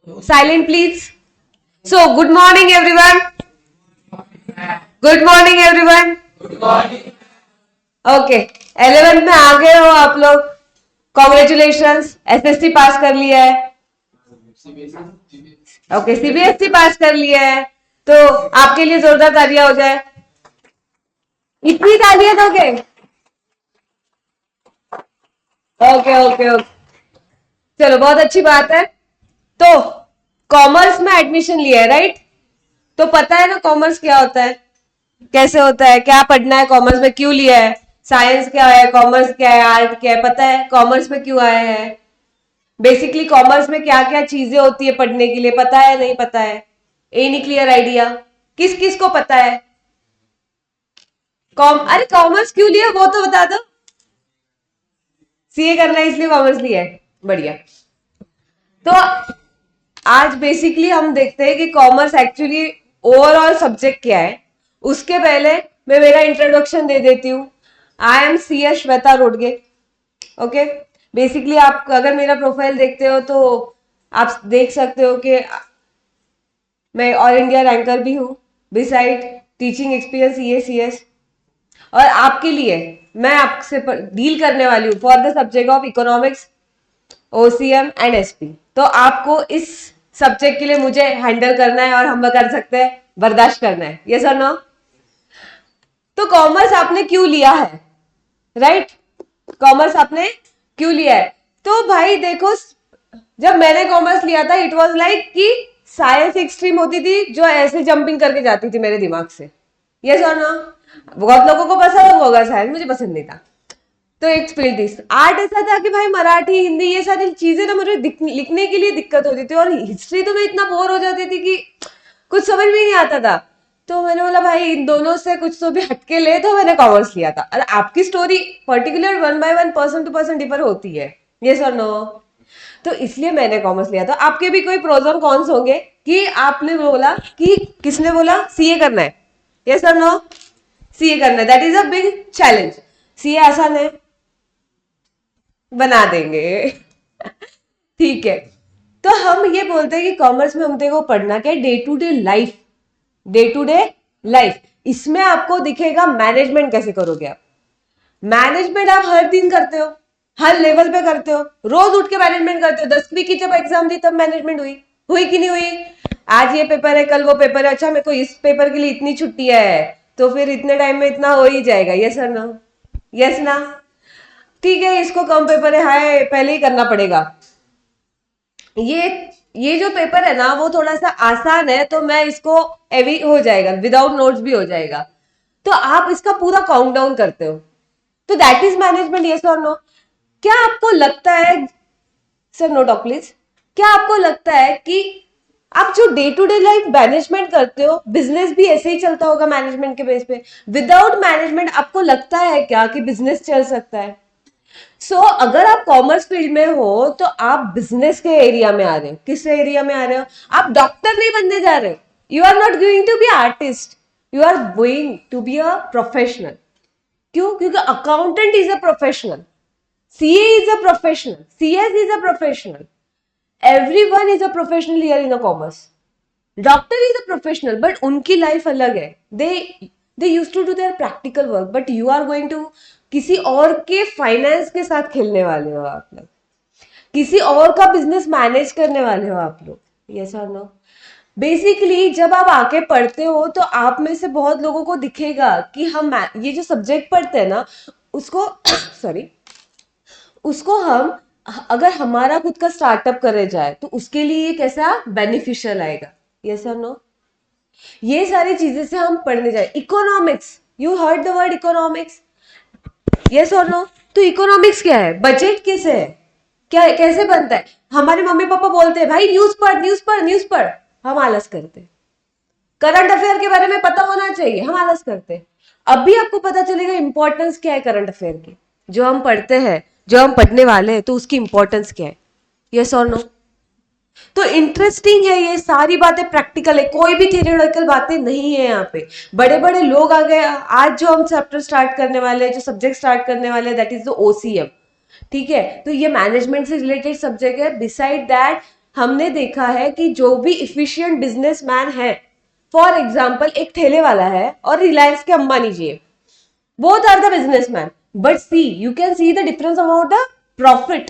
Silent, please. So, good morning, everyone. Good morning, everyone. Okay 11th में आ गए हो आप लोग. कॉन्ग्रेचुलेशंस, एसएससी पास कर लिया है. ओके, सीबीएसई पास कर लिया है. तो आपके लिए जोरदार तालियां हो जाए. इतनी तालियां दोगे? ओके ओके ओके, चलो बहुत अच्छी बात है. तो कॉमर्स में एडमिशन लिया है, राइट? तो पता है ना कॉमर्स क्या होता है, कैसे होता है, क्या पढ़ना है, कॉमर्स में क्यों लिया है, साइंस क्या है, कॉमर्स क्या है, आर्ट क्या है, पता है कॉमर्स में क्यों आया है? बेसिकली कॉमर्स में क्या क्या चीजें होती है पढ़ने के लिए, पता है नहीं पता है? Any clear idea? किस किस को पता है? अरे कॉमर्स क्यों लिया वो तो बता दो. सीए करना है इसलिए कॉमर्स लिया है, बढ़िया. तो आज बेसिकली हम देखते हैं कि कॉमर्स एक्चुअली ओवरऑल सब्जेक्ट क्या है. उसके पहले मैं मेरा इंट्रोडक्शन दे देती हूँ. I am C S Shweta Rodge. Okay, basically आप अगर मेरा प्रोफाइल देखते हो तो आप देख सकते हो कि मैं ऑल इंडिया रैंकर भी हूँ, बिसाइड टीचिंग एक्सपीरियंस ई सी एस. और आपके लिए मैं आपसे डील करने वाली हूँ for the subject of economics, OCM and SP. तो आपको इस सब्जेक्ट के लिए मुझे हैंडल करना है और हम कर सकते हैं, बर्दाश्त करना है. यस और नो? तो कॉमर्स आपने क्यों लिया है, राइट? कॉमर्स आपने क्यों लिया है? तो भाई देखो, जब मैंने कॉमर्स लिया था इट वाज लाइक कि साइंस एक स्ट्रीम होती थी जो ऐसे जंपिंग करके जाती थी मेरे दिमाग से. यस और नो? बहुत लोगों को पसंद होगा साइंस, मुझे पसंद नहीं था. तो एक फील्ड थी. आर्ट ऐसा था कि भाई मराठी हिंदी ये सारी चीजें ना मुझे लिखने के लिए दिक्कत होती थी, और हिस्ट्री तो मैं इतना बोर हो जाती थी कि कुछ समझ में नहीं आता था. तो मैंने बोला भाई इन दोनों से कुछ तो भी हटके ले, तो मैंने कॉमर्स लिया था. और आपकी story particular 1 by 1 person to person differ होती है. यस और नो? तो इसलिए मैंने कॉमर्स लिया था. आपके भी कोई प्रोज और कॉन्स होंगे कि आपने बोला कि किसने बोला सीए करना है. यस और नो? सीए करना है, that is a big challenge. CA आसान है, बना देंगे. ठीक है. तो हम ये बोलते हैं कि कॉमर्स में हम देखो पढ़ना क्या है, day to day life. Day to day life, इसमें आपको दिखेगा मैनेजमेंट कैसे करोगे आप. मैनेजमेंट आप हर दिन करते हो, हर लेवल पे करते हो, रोज उठ के मैनेजमेंट करते हो. 10वीं की जब एग्जाम दी तब मैनेजमेंट हुई, हुई कि नहीं हुई? आज ये पेपर है, कल वो पेपर है, अच्छा मेरे को इस पेपर के लिए इतनी छुट्टी है, तो फिर इतने टाइम में इतना हो ही जाएगा. यस और नो? यस ना? ठीक है, इसको कम पेपर है, हाय पहले ही करना पड़ेगा. ये ये जो पेपर है ना वो थोड़ा सा आसान है, तो मैं इसको एवी हो जाएगा, विदाउट नोट्स भी हो जाएगा. तो आप इसका पूरा काउंट डाउन करते हो. तो दैट इज मैनेजमेंट. यस और नो? क्या आपको लगता है, सर नो टॉक प्लीज, क्या आपको लगता है कि आप जो day to day life management करते हो, बिजनेस भी ऐसे ही चलता होगा मैनेजमेंट के बेस पे? विदाउट मैनेजमेंट आपको लगता है क्या कि बिजनेस चल सकता है? अगर आप कॉमर्स फील्ड में हो तो आप बिजनेस के एरिया में आ रहे हो. किस एरिया में आ रहे हो? आप डॉक्टर नहीं बनने जा रहे. You are not going to be artist, you are going to be a professional. क्यों? क्योंकि accountant is a professional, CA is a professional, CS is a professional, everyone is a professional here in a commerce. Doctor is a professional but उनकी life अलग है. They use to do their practical work, but you are going to किसी और के finance के साथ खेलने वाले हो आप लोग, किसी और का बिजनेस मैनेज करने वाले हो आप लोग. यस और नो? बेसिकली जब आप आके पढ़ते हो तो आप में से बहुत लोगों को दिखेगा कि हम ये जो सब्जेक्ट पढ़ते हैं ना उसको सॉरी, उसको हम अगर हमारा खुद का स्टार्टअप करे जाए तो उसके लिए ये कैसा बेनिफिशियल आएगा. यस और नो? ये सारी चीजें से हम पढ़ने जाए. Economics, you heard the word economics. Yes और नो? तो इकोनॉमिक्स क्या है, बजट कैसे है, क्या है, कैसे बनता है? हमारे मम्मी पापा बोलते हैं भाई न्यूज पढ़ न्यूज पढ़ न्यूज पढ़, हम आलस करते हैं. करंट अफेयर के बारे में पता होना चाहिए, हम आलस करते हैं. अभी आपको पता चलेगा इंपॉर्टेंस क्या है करंट अफेयर की, जो हम पढ़ते हैं, जो हम पढ़ने वाले हैं, तो उसकी इंपॉर्टेंस क्या है. यस और नो? तो इंटरेस्टिंग है, ये सारी बातें प्रैक्टिकल है, कोई भी थियोरेटिकल बातें नहीं है यहाँ पे. बड़े बड़े लोग आ गए. आज जो हम चैप्टर स्टार्ट करने वाले हैं, जो सब्जेक्ट स्टार्ट करने वाले हैं, दैट इज द ओसीएम. ठीक है, तो ये मैनेजमेंट से रिलेटेड सब्जेक्ट है. बिसाइड दैट हमने देखा है कि जो भी इफिशियंट बिजनेसमैन है, फॉर एग्जाम्पल एक ठेले वाला है और रिलायंस के अंबानी जी है, both are the businessman, but see you can see the difference about the profit.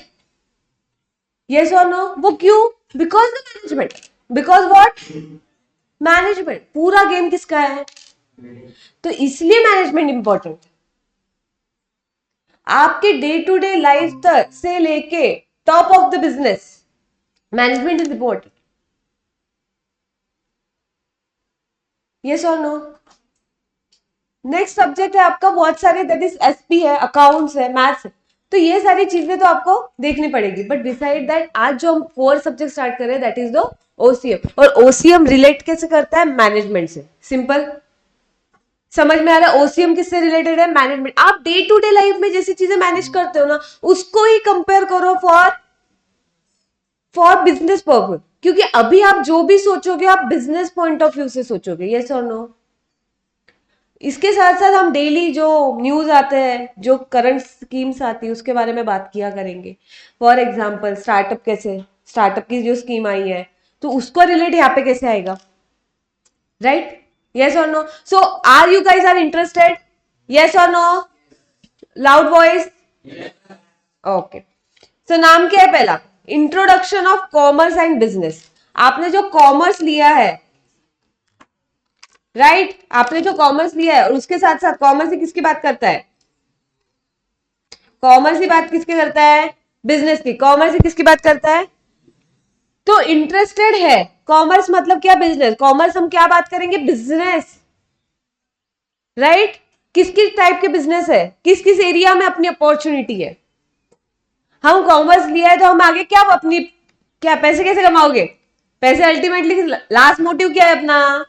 Yes or no? वो क्यों? Because the management. Because what? Management. पूरा गेम किसका है? तो इसलिए मैनेजमेंट इंपॉर्टेंट. आपके डे टू डे लाइफ तक से लेके top of the business management is important. Yes और नो? नेक्स्ट सब्जेक्ट है आपका बहुत सारे, दैट इज एसपी है, अकाउंट्स है, मैथ्स है. तो ये सारी चीजें तो आपको देखनी पड़ेगी, बट डिसाइड दैट आज जो हम 4 सब्जेक्ट स्टार्ट कर रहे हैं दैट इज द ओसीएम. और ओसीएम रिलेट कैसे करता है? मैनेजमेंट से. सिंपल समझ में आ रहा है? ओसीएम किससे रिलेटेड है? मैनेजमेंट. आप डे टू डे लाइफ में जैसी चीजें मैनेज करते हो ना, उसको ही कंपेयर करो फॉर बिजनेस पर्पज. क्योंकि अभी आप जो भी सोचोगे आप बिजनेस पॉइंट ऑफ व्यू से सोचोगे. यस और नो? इसके साथ साथ हम डेली जो न्यूज आते हैं, जो करंट स्कीम्स आती है, उसके बारे में बात किया करेंगे. फॉर एग्जाम्पल स्टार्टअप, कैसे स्टार्टअप की जो स्कीम आई है तो उसको रिलेट यहाँ पे कैसे आएगा? राइट? यस और no? So are you guys are interested? Yes और no? Loud voice. Okay. So नाम क्या है पहला? Introduction of commerce and business. आपने जो कॉमर्स लिया है, राइट आपने जो कॉमर्स लिया है, और उसके साथ साथ कॉमर्स ही किसकी बात करता है? कॉमर्स ही बात किसकी करता है? बिजनेस की. कॉमर्स ही किसकी बात करता है? तो इंटरेस्टेड है. कॉमर्स मतलब क्या? बिजनेस. कॉमर्स हम क्या बात करेंगे? बिजनेस. राइट? किस किस टाइप के बिजनेस है, किस किस एरिया में अपनी अपॉर्चुनिटी है. हम कॉमर्स लिया है तो हम आगे क्या अपनी, क्या पैसे कैसे कमाओगे? पैसे अल्टीमेटली लास्ट मोटिव क्या है अपना?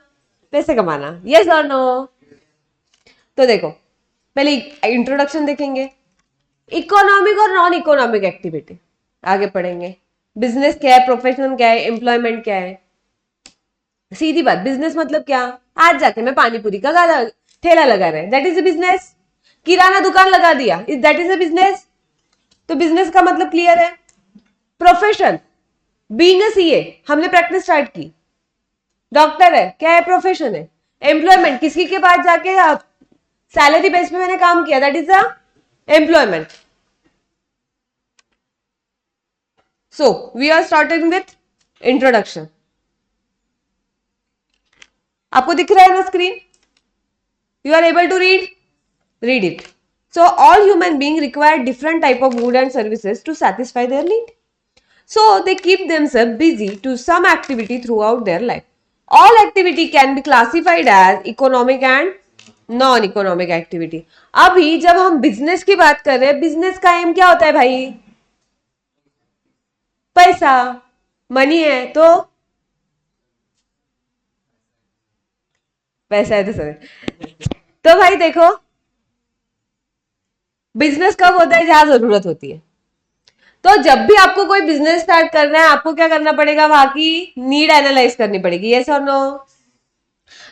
पैसे कमाना. यस और नो? तो देखो पहले इंट्रोडक्शन देखेंगे, इकोनॉमिक और नॉन इकोनॉमिक एक्टिविटी आगे पढ़ेंगे. बिजनेस क्या है, प्रोफेशनल क्या है, एम्प्लॉयमेंट क्या है. सीधी बात, बिजनेस मतलब क्या? आज जाके मैं पानीपुरी का ठेला लगा रहे, दैट इज अ बिजनेस. किराना दुकान लगा दिया, दैट इज अ बिजनेस. तो बिजनेस का मतलब क्लियर है. प्रोफेशन, बीइंग अ सीए, हमने प्रैक्टिस स्टार्ट की. डॉक्टर है, क्या है? प्रोफेशन है. एम्प्लॉयमेंट, किसी के पास जाके सैलरी बेस पे मैंने काम किया, that is a employment. So we are starting with introduction. आपको दिख रहा है ना screen? You are able to read it. So all human beings require different type of goods and services to satisfy their need. So they keep themselves busy to some activity throughout their life. All activity can be classified as economic and non-economic activity. अभी जब हम business की बात कर रहे हैं, business का M क्या होता है भाई? पैसा, मनी है तो पैसा है तो सर. तो भाई देखो, बिजनेस कब होता है? जहां जरूरत होती है. तो जब भी आपको कोई बिजनेस स्टार्ट करना है, आपको क्या करना पड़ेगा? वहां की नीड एनालाइज करनी पड़ेगी. यस और नो?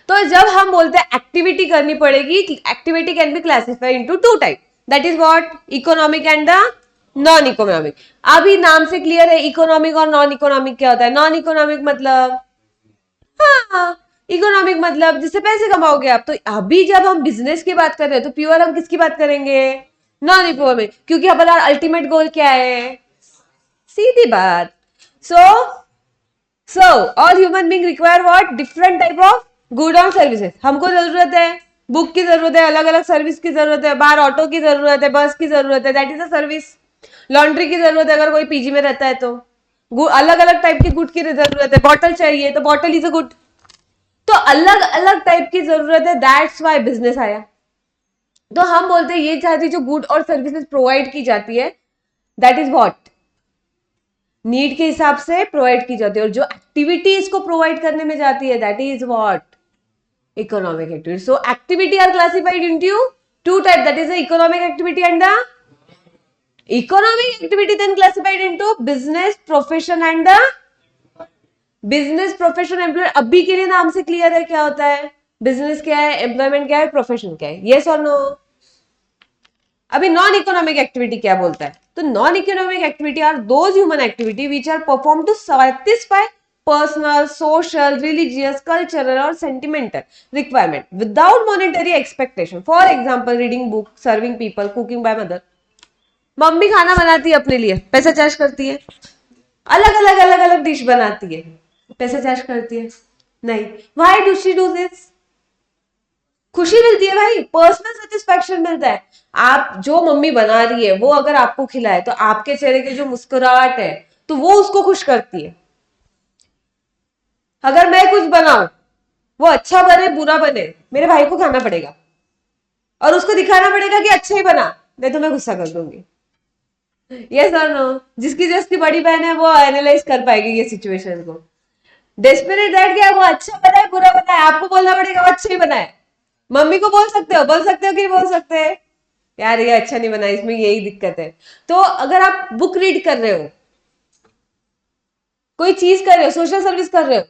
तो जब हम बोलते हैं एक्टिविटी करनी पड़ेगी, activity can be classified into 2 type, that is what? Economic and the non economic. अभी नाम से क्लियर है इकोनॉमिक और नॉन इकोनॉमिक क्या होता है. नॉन इकोनॉमिक मतलब, हाँ, इकोनॉमिक मतलब जिससे पैसे कमाओगे आप. तो अभी जब हम बिजनेस की बात कर रहे हैं तो प्योर हम किसकी बात करेंगे? Non economic. क्योंकि हमारा अल्टीमेट गोल क्या है? सीधी बात. So all human being require what? Different type of good और सर्विसेज. हमको जरूरत है बुक की, जरूरत है अलग अलग सर्विस की जरूरत है, बाहर ऑटो की जरूरत है, बस की जरूरत है, that is a service. Laundry की जरूरत है अगर कोई पीजी में रहता है तो. अलग अलग टाइप की गुड की जरूरत है. बॉटल चाहिए तो बॉटल इज अ गुड. तो अलग अलग टाइप की जरूरत है, दैट्स वाई बिजनेस आया. तो हम बोलते हैं ये सारी जो गुड और सर्विसेज प्रोवाइड की जाती है, दैट इज व्हाट? नीड के हिसाब से प्रोवाइड की जाती है. और जो एक्टिविटी इसको प्रोवाइड करने में जाती है, that is what? Economic activity. So activity are classified into 2 type, that is the economic activity and the economic activity then classified into business, profession and the business, profession, employment. अभी के लिए नाम से clear है क्या होता है? Business क्या है, एम्प्लॉयमेंट क्या है, प्रोफेशन क्या है. यस और नो? अभी नॉन इकोनॉमिक एक्टिविटी क्या बोलता है? तो non economic activity are those human activity which are perform to satisfy personal, social, religious, cultural or sentimental requirement without monetary expectation. For example, reading book, serving people, cooking by mother. Mummy खाना बनाती है अपने लिए, पैसा charge करती है, अलग अलग डिश बनाती है, पैसा चार्ज करती है नहीं. Why do she do this? खुशी मिलती है भाई, पर्सनल सेटिस्फैक्शन मिलता है. आप जो मम्मी बना रही है वो अगर आपको खिलाए तो आपके चेहरे की जो मुस्कुराहट है तो वो उसको खुश करती है. अगर मैं कुछ बनाऊं, वो अच्छा बने बुरा बने, मेरे भाई को खाना पड़ेगा और उसको दिखाना पड़ेगा कि अच्छा ही बना, नहीं तो मैं गुस्सा कर दूंगी. यस और नो? जिसकी जिसकी बड़ी बहन है वो एनालाइज कर पाएगी ये सिचुएशन को. डेस्परेट दैट क्या, वो अच्छा बनाए बुरा बनाए, आपको बोलना पड़ेगा वो अच्छा ही बनाए. मम्मी को बोल सकते हो कि नहीं बोल सकते यार ये अच्छा नहीं बना, इसमें यही दिक्कत है. तो अगर आप बुक रीड कर रहे हो, कोई चीज कर रहे हो, सोशल सर्विस कर रहे हो,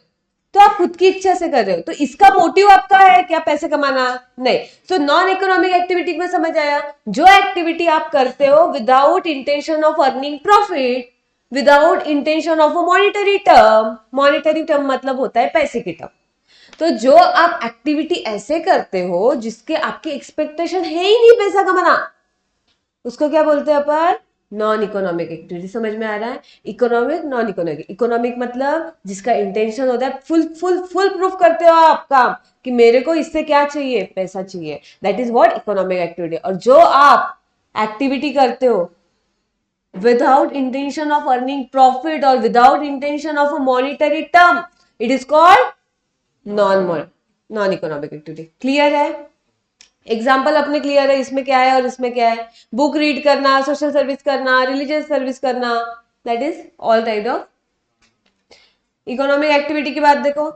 तो आप खुद की इच्छा से कर रहे हो, तो इसका मोटिव आपका है क्या पैसे कमाना? नहीं. सो नॉन इकोनॉमिक एक्टिविटी में समझ आया, जो एक्टिविटी आप करते हो without intention of earning profit, without intention of a monetary term. Monetary term मतलब होता है पैसे की टर्म. तो जो आप एक्टिविटी ऐसे करते हो जिसके आपकी एक्सपेक्टेशन है ही नहीं पैसा कमाना, उसको क्या बोलते हैं अपन? Non economic activity. समझ में आ रहा है? Economic, non economic. इकोनॉमिक मतलब जिसका इंटेंशन होता है फुल प्रूफ करते हो आप काम कि मेरे को इससे क्या चाहिए, पैसा चाहिए, that is what economic activity. और जो आप एक्टिविटी करते हो without intention of earning profit और without intention of a monetary term, it is called non economic activity. Clear है? एग्जाम्पल अपने क्लियर है इसमें क्या है और इसमें क्या है? बुक रीड करना, सोशल सर्विस करना, रिलीजियस सर्विस करना, that is all type of economic activity. की बात देखो,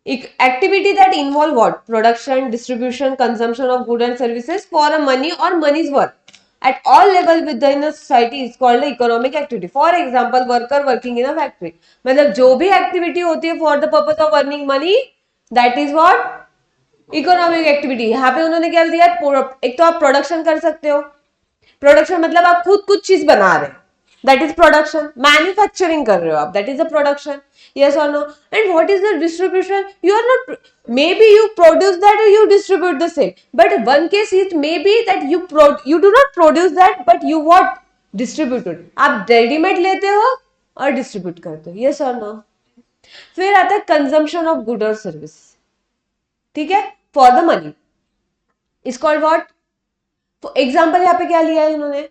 activity that involve what? Production, distribution, consumption of good and services for a money और मनीज worth at all level within a society is called a economic activity. For example, worker working in a factory. मतलब जो भी activity होती है for the purpose of earning money, that is what economic activity. यहाँ पे उन्होंने क्या दिया? एक तो आप प्रोडक्शन कर सकते हो. प्रोडक्शन मतलब आप खुद कुछ चीज बना रहे हैं, दैट इज प्रोडक्शन. मैन्युफैक्चरिंग कर रहे हो आप, that is a production. Yes और no? And what is the distribution? You are not, may be you produce that or you distribute the same, but one case it may be that you do not produce that but you what? Distribute it. आप readymade लेते हो और distribute करते हो. Yes और no? फिर आता है कंजम्पशन ऑफ गुड और सर्विस. ठीक है? For the money is called what? तो एग्जाम्पल यहाँ पे क्या लिया है इन्होंने?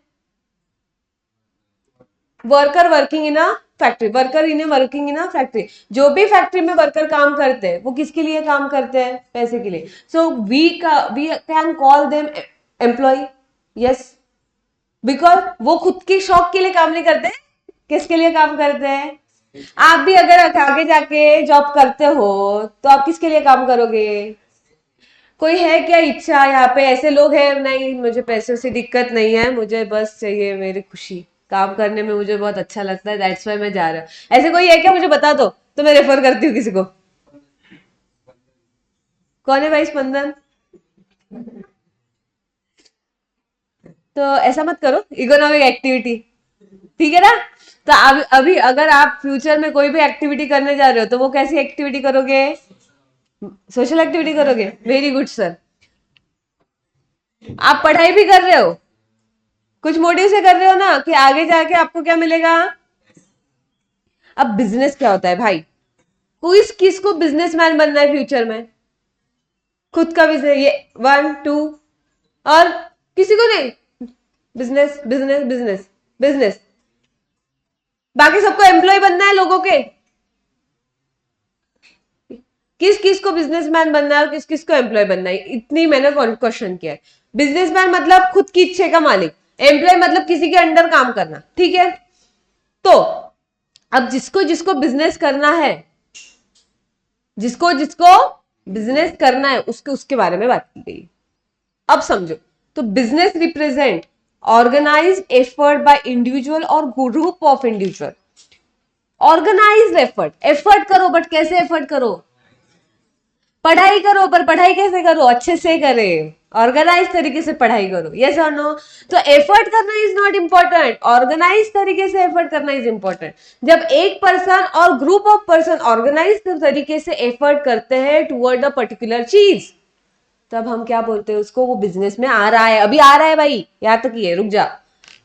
Worker working in a factory. Worker in working in a factory. जो भी फैक्ट्री में वर्कर काम करते हैं वो किसके लिए काम करते हैं? पैसे के लिए. So we can call them employ. Yes, because वो खुद की शौक के लिए काम नहीं करते, किसके लिए काम करते हैं? आप भी अगर आगे जाके जॉब करते हो तो आप किसके लिए काम करोगे? कोई है क्या इच्छा यहाँ पे? ऐसे लोग हैं, नहीं मुझे पैसों से दिक्कत नहीं है, मुझे बस चाहिए मेरी खुशी, काम करने में मुझे बहुत अच्छा लगता है, दैट्स व्हाई मैं जा रहा हूँ. ऐसे कोई है क्या? मुझे बता दो तो मैं रेफर करती हूँ किसी को. कौन है भाई? स्पंदन. तो ऐसा मत करो, इकोनॉमिक एक्टिविटी. ठीक है ना? तो अभी अगर आप फ्यूचर में कोई भी एक्टिविटी करने जा रहे हो तो वो कैसी एक्टिविटी करोगे? सोशल एक्टिविटी करोगे. Very good sir. आप पढ़ाई भी कर रहे हो, कुछ मोटिव से कर रहे हो ना कि आगे जाके आपको क्या मिलेगा. अब बिजनेस क्या होता है भाई? किसको बिजनेसमैन बनना है फ्यूचर में? खुद का बिजनेस, ये 1 2 और किसी को नहीं. Business business business business. बाकी सबको एम्प्लॉय बनना है लोगों के. किस किस को बिजनेसमैन बनना है और किस किस को एम्प्लॉय बनना है, इतनी मैंने क्वेश्चन किया है. बिजनेसमैन मतलब खुद की इच्छा का मालिक, एम्प्लॉय मतलब किसी के अंडर काम करना. ठीक है? तो अब जिसको जिसको बिजनेस करना है, जिसको जिसको बिजनेस करना है उसके उसके बारे में बात की गई. अब समझो, तो business represent organise effort by individual और group of individual. Organise effort, effort करो, बट कैसे एफर्ट करो? पढ़ाई करो, पर पढ़ाई कैसे करो, अच्छे से करे, ऑर्गेनाइज तरीके से पढ़ाई करो, यस और नो। तो एफर्ट करना इज नॉट इंपॉर्टेंट, ऑर्गेनाइज तरीके से एफर्ट करना इज इंपॉर्टेंट। जब एक पर्सन और ग्रुप ऑफ पर्सन ऑर्गेनाइज तरीके से एफर्ट करते हैं टुवर्ड अ पर्टिकुलर चीज, तब हम क्या बोलते हैं उसको, वो बिजनेस में आ रहा है, अभी आ रहा है भाई, यहां तक ही है, रुक जा।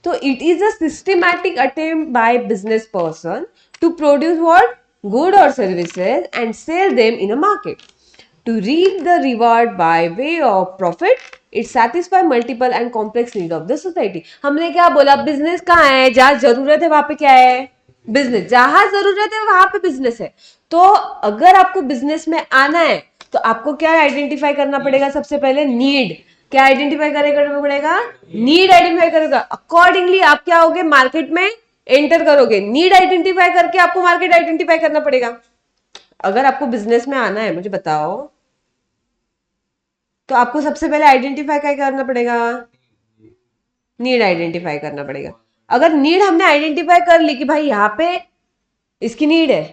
तो it is a systematic attempt by business person to produce what, good और services and sell them in a market to reap the reward by way of profit. It satisfy multiple and complex need of the society. हमने क्या बोला, business कहाँ है, जहां जरूरत है वहां पे क्या है, बिजनेस, जहां जरूरत है वहां पे बिजनेस है। तो अगर आपको बिजनेस में आना है तो आपको क्या आइडेंटिफाई करना पड़ेगा, सबसे पहले नीड, क्या आइडेंटिफाई करना पड़ेगा, नीड आइडेंटिफाई करेगा, अकॉर्डिंगली आप क्या होगे, मार्केट में एंटर करोगे, नीड आइडेंटिफाई करके आपको मार्केट आइडेंटिफाई करना पड़ेगा। अगर आपको बिजनेस में आना है, मुझे बताओ, तो आपको सबसे पहले आइडेंटिफाई क्या करना पड़ेगा, नीड आइडेंटिफाई करना पड़ेगा। अगर नीड हमने आइडेंटिफाई कर ली कि भाई यहाँ पे इसकी नीड है,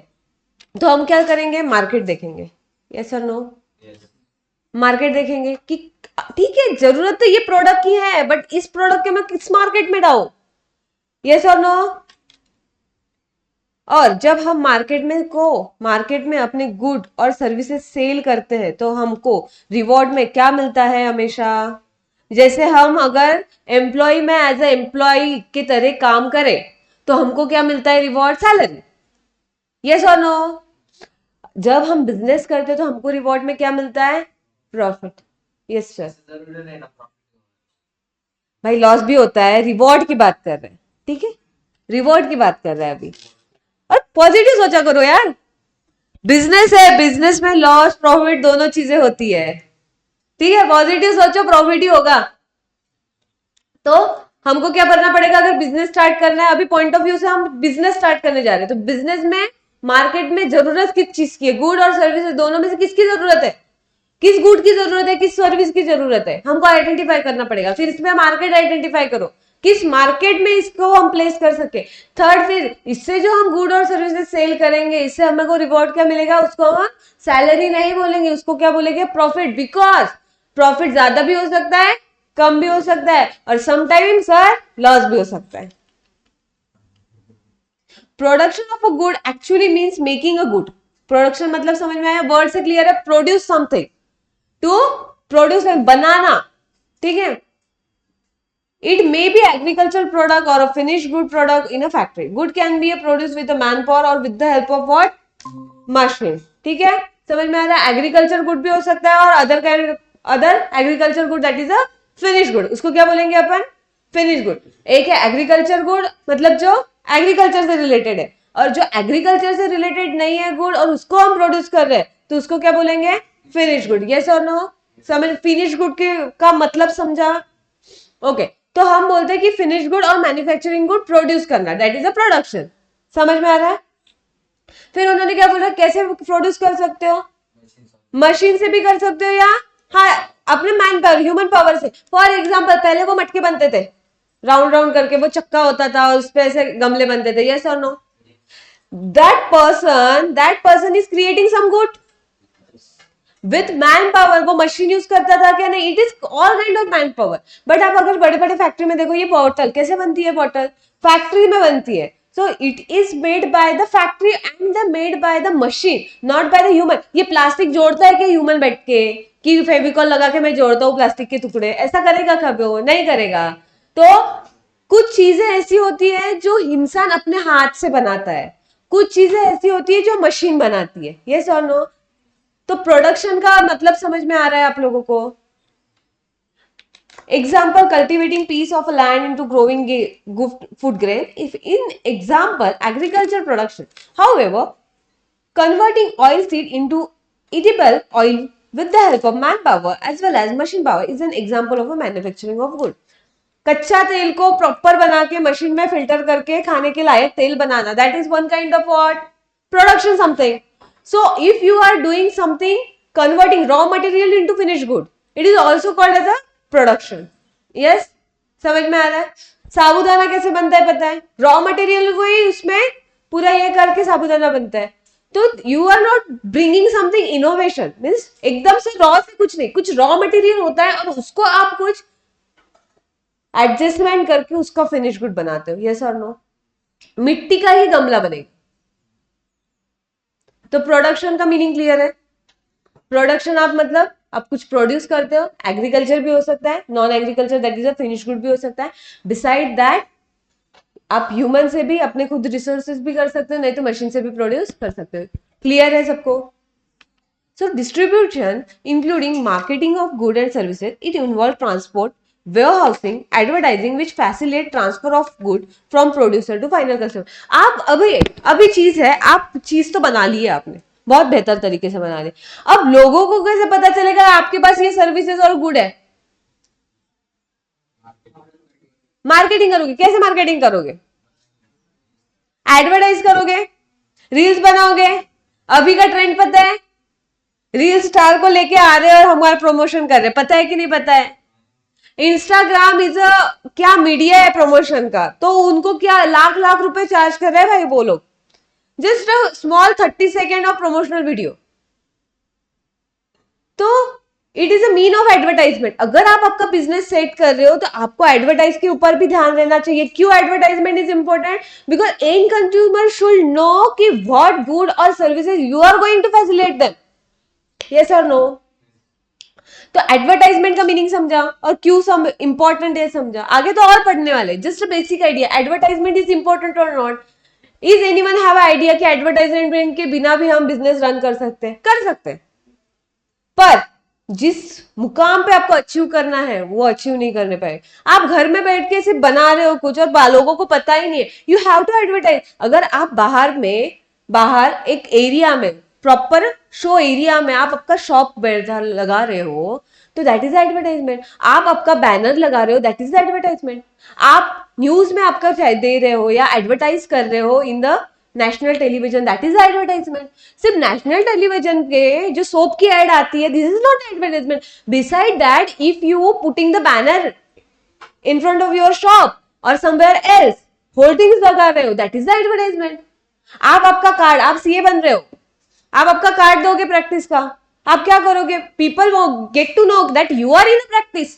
तो हम क्या करेंगे, मार्केट देखेंगे, यस और नो, मार्केट देखेंगे कि ठीक है जरूरत तो ये प्रोडक्ट की है, बट इस प्रोडक्ट के मैं किस मार्केट में डाऊं, यस और नो। और जब हम मार्केट में अपने गुड और सर्विसेज सेल करते हैं तो हमको रिवॉर्ड में क्या मिलता है हमेशा, जैसे हम अगर एम्प्लॉय में एज ए एम्प्लॉय की तरह काम करें तो हमको क्या मिलता है, रिवॉर्ड, सैलरी, यस और नो। जब हम बिजनेस करते हैं तो हमको रिवॉर्ड में क्या मिलता है, प्रॉफिट, यस सर। भाई लॉस भी होता है, रिवॉर्ड की बात कर रहे हैं, ठीक है, रिवॉर्ड की बात कर रहे हैं अभी। और पॉजिटिव सोचा करो यार, बिजनेस है, बिजनेस में लॉस प्रॉफिट दोनों चीजें होती है, ठीक है, पॉजिटिव सोचो, प्रॉफिट ही होगा। तो हमको क्या करना पड़ेगा, अगर बिजनेस स्टार्ट करना है, अभी पॉइंट ऑफ व्यू से हम बिजनेस स्टार्ट करने जा रहे हैं, तो बिजनेस में मार्केट में जरूरत किस चीज की है, गुड और सर्विस दोनों में से किसकी जरूरत है, किस गुड की जरूरत है, किस सर्विस की जरूरत है, हमको आइडेंटिफाई करना पड़ेगा। फिर इसमें मार्केट आइडेंटिफाई करो, किस मार्केट में इसको हम प्लेस कर सके। थर्ड, फिर इससे जो हम गुड और सर्विसेज सेल करेंगे, इससे हमको रिवॉर्ड क्या मिलेगा, उसको हम सैलरी नहीं बोलेंगे, उसको क्या बोलेंगे, प्रॉफिट, बिकॉज प्रॉफिट ज्यादा भी हो सकता है, कम भी हो सकता है, और समटाइम सर लॉस भी हो सकता है। Production of a good actually means making a good. Production मतलब समझ में आया, वर्ड से क्लियर है, प्रोड्यूस समथिंग, टू प्रोड्यूस, बनाना, ठीक है। It may be agricultural product or a finished good product in a factory. Good can be produced with a manpower or with the help of what? Machine. ठीक है, समझ में आ रहा है, agriculture good भी हो सकता है, और other agriculture good that is a finish good, उसको क्या बोलेंगे अपन, फिनिश गुड। एक है एग्रीकल्चर गुड, मतलब जो एग्रीकल्चर से रिलेटेड है, और जो एग्रीकल्चर से रिलेटेड नहीं है गुड और उसको हम प्रोड्यूस कर रहे हैं, तो उसको क्या बोलेंगे, फिनिश गुड, यस और नो। समझ, फिनिश गुड का मतलब समझा, ओके। तो हम बोलते हैं कि फिनिश गुड और मैन्युफैक्चरिंग गुड प्रोड्यूस करना, दैट इज अ प्रोडक्शन, समझ में आ रहा है। फिर उन्होंने क्या बोला, कैसे प्रोड्यूस कर सकते हो, मशीन से भी कर सकते हो, या हाँ अपने मैन पावर, ह्यूमन पावर से। फॉर एग्जाम्पल, पहले वो मटके बनते थे, राउंड राउंड करके वो चक्का होता था, उस पे ऐसे गमले बनते थे, यस और no. That person is creating some good with man power. वो मशीन यूज करता था क्या, नहीं, it is all kind of man power. But आप अगर बड़े बड़े फैक्ट्री में देखो, ये बॉटल कैसे बनती है, बॉटल फैक्ट्री में बनती है, so it is made by the factory and made by the machine, not by the human. ये प्लास्टिक जोड़ता है क्या ह्यूमन बैठ के, कि फेविकॉल लगा के मैं जोड़ता हूँ प्लास्टिक के टुकड़े, ऐसा करेगा कभी, वो नहीं करेगा। तो कुछ चीजें ऐसी होती है जो इंसान अपने हाथ से बनाता है, कुछ चीजें ऐसी होती है जो मशीन बनाती है, यस और नो। तो प्रोडक्शन का मतलब समझ में आ रहा है आप लोगों को। Example, cultivating piece of land into growing food grain. If in example, agriculture production. However, converting oil seed into edible oil with the help of manpower as well as machine power is an example of a manufacturing of good. कच्चा तेल को proper बना के machine में filter करके खाने के लायक तेल बनाना, that is one kind of what, production something. So if you are doing something, converting raw material into finished good, it is also called as a production. Yes, समझ में आ रहा है। साबूदाना कैसे बनता है पता है, रॉ मटेरियल को ही उसमें पूरा ये करके साबूदाना बनता है। तो you are not bringing something innovation, means एकदम से रॉ से कुछ नहीं, कुछ रॉ मटेरियल होता है और उसको आप कुछ एडजस्टमेंट करके उसका फिनिश गुड बनाते हो, यस और नो? मिट्टी का ही गमला बनेगा। तो प्रोडक्शन का मीनिंग क्लियर है? प्रोडक्शन आप मतलब आप कुछ प्रोड्यूस करते हो, एग्रीकल्चर भी हो सकता है, non agriculture that is a finish good भी हो सकता है। बिसाइड दैट आप ह्यूमन से भी अपने खुद रिसोर्सेज भी कर सकते हो, नहीं तो मशीन से भी प्रोड्यूस कर सकते हो। क्लियर है सबको? So distribution, including marketing of goods and services, it involves transport, warehousing, advertising, which facilitate transfer of goods from producer to final customer. आप अभी चीज है, आप चीज तो बना ली है आपने, बहुत बेहतर तरीके से बना ली। अब लोगों को कैसे पता चलेगा आपके पास ये सर्विसेज और गुड है? मार्केटिंग करोगे, कैसे मार्केटिंग करोगे? एडवर्टाइज करोगे, रील्स बनाओगे। अभी का ट्रेंड पता है, रील स्टार को लेके आ रहे हैं और हमारा प्रमोशन कर रहे हैं, पता है कि नहीं पता है? इंस्टाग्राम इज अ क्या मीडिया है प्रमोशन का, तो उनको क्या लाख लाख रुपए चार्ज कर रहे हैं भाई वो लोग, just a small 30 second of promotional video. तो it is a mean of advertisement. अगर आप आपका बिजनेस सेट कर रहे हो तो आपको एडवर्टाइज के ऊपर भी ध्यान देना चाहिए। क्यों advertisement is important? Because end consumer should know कि व्हाट गुड और services you are going to facilitate them, yes और नो? तो एडवर्टाइजमेंट का मीनिंग समझा और क्यों सब इंपॉर्टेंट है समझा। आगे तो और पढ़ने वाले, just basic idea, advertisement is important और not. Is anyone have idea कि एडवर्टाइजमेंट के बिना भी हम बिजनेस रन कर सकते हैं? कर सकते हैं, पर जिस मुकाम पे आपको अचीव करना है वो अचीव नहीं करने पाए। आप घर में बैठ के सिर्फ बना रहे हो कुछ और लोगों को पता ही नहीं है, यू हैव टू एडवर्टाइज। अगर आप बाहर एक एरिया में, प्रॉपर शो एरिया में आप आपका शॉप लगा रहे हो तो दैट इज एडवर्टाइजमेंट। आप आपका बैनर लगा रहे हो, दैट इज एडवर्टाइजमेंट। आप न्यूज में आपका दे रहे हो या एडवर्टाइज कर रहे हो in the national television, that is advertisement. सिर्फ नेशनल टेलीविजन के जो सोप की एड आती है, this is not advertisement. Beside that if you putting the banner in front of your shop और समवेयर एल्स होल्डिंग्स लगा रहे हो, दैट इज द एडवर्टाइजमेंट। आप आपका कार्ड, आप सीए बन रहे हो, आप आपका कार्ड दोगे प्रैक्टिस का, आप क्या करोगे? पीपल वो get to know that you are in practice.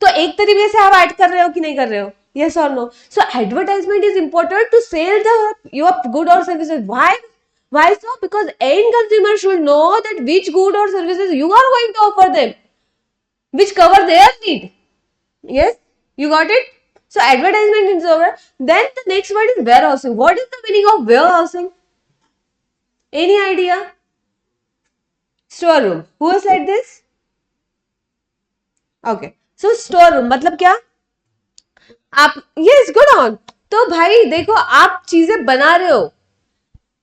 तो एक तरीके से आप ऐड कर रहे हो कि नहीं कर रहे हो, yes or no? So advertisement is important to sell your good or services. Why so? Because end consumer should know that which good or services you are going to offer them, which cover their need. Yes, you got it? So advertisement is over. Then the next word is warehousing. What is the meaning of warehousing? Any idea? Storeroom. Who said this? Okay. So storeroom मतलब क्या? आप yes good on. तो भाई देखो, आप चीजें बना रहे हो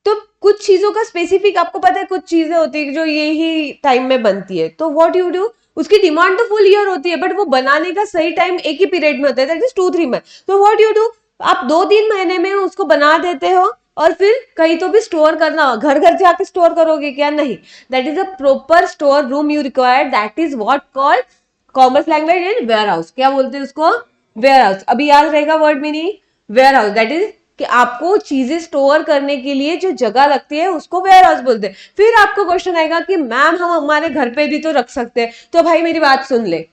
तो कुछ चीजों का स्पेसिफिक आपको पता है, कुछ चीजें होती है जो यही टाइम में बनती है, तो व्हाट यू डू, उसकी डिमांड तो फुल ईयर होती है बट वो बनाने का सही टाइम एक ही पीरियड में होता है, दैट इज 2-3 मंथ। तो व्हाट यू डू, आप 2-3 महीने में उसको बना देते हो और फिर कहीं तो भी स्टोर करना, घर घर जाके स्टोर करोगे क्या? नहीं, that is a proper store room you require, that is what called commerce language in warehouse. क्या बोलते हैं उसको? Warehouse. अभी याद रहेगा word meaning, warehouse that is कि आपको चीजें स्टोर करने के लिए जो जगह लगती है उसको वेयर हाउस बोलते हैं। फिर आपको क्वेश्चन आएगा कि मैम हम हमारे घर पे भी तो रख सकते हैं, तो भाई मेरी बात सुन ले,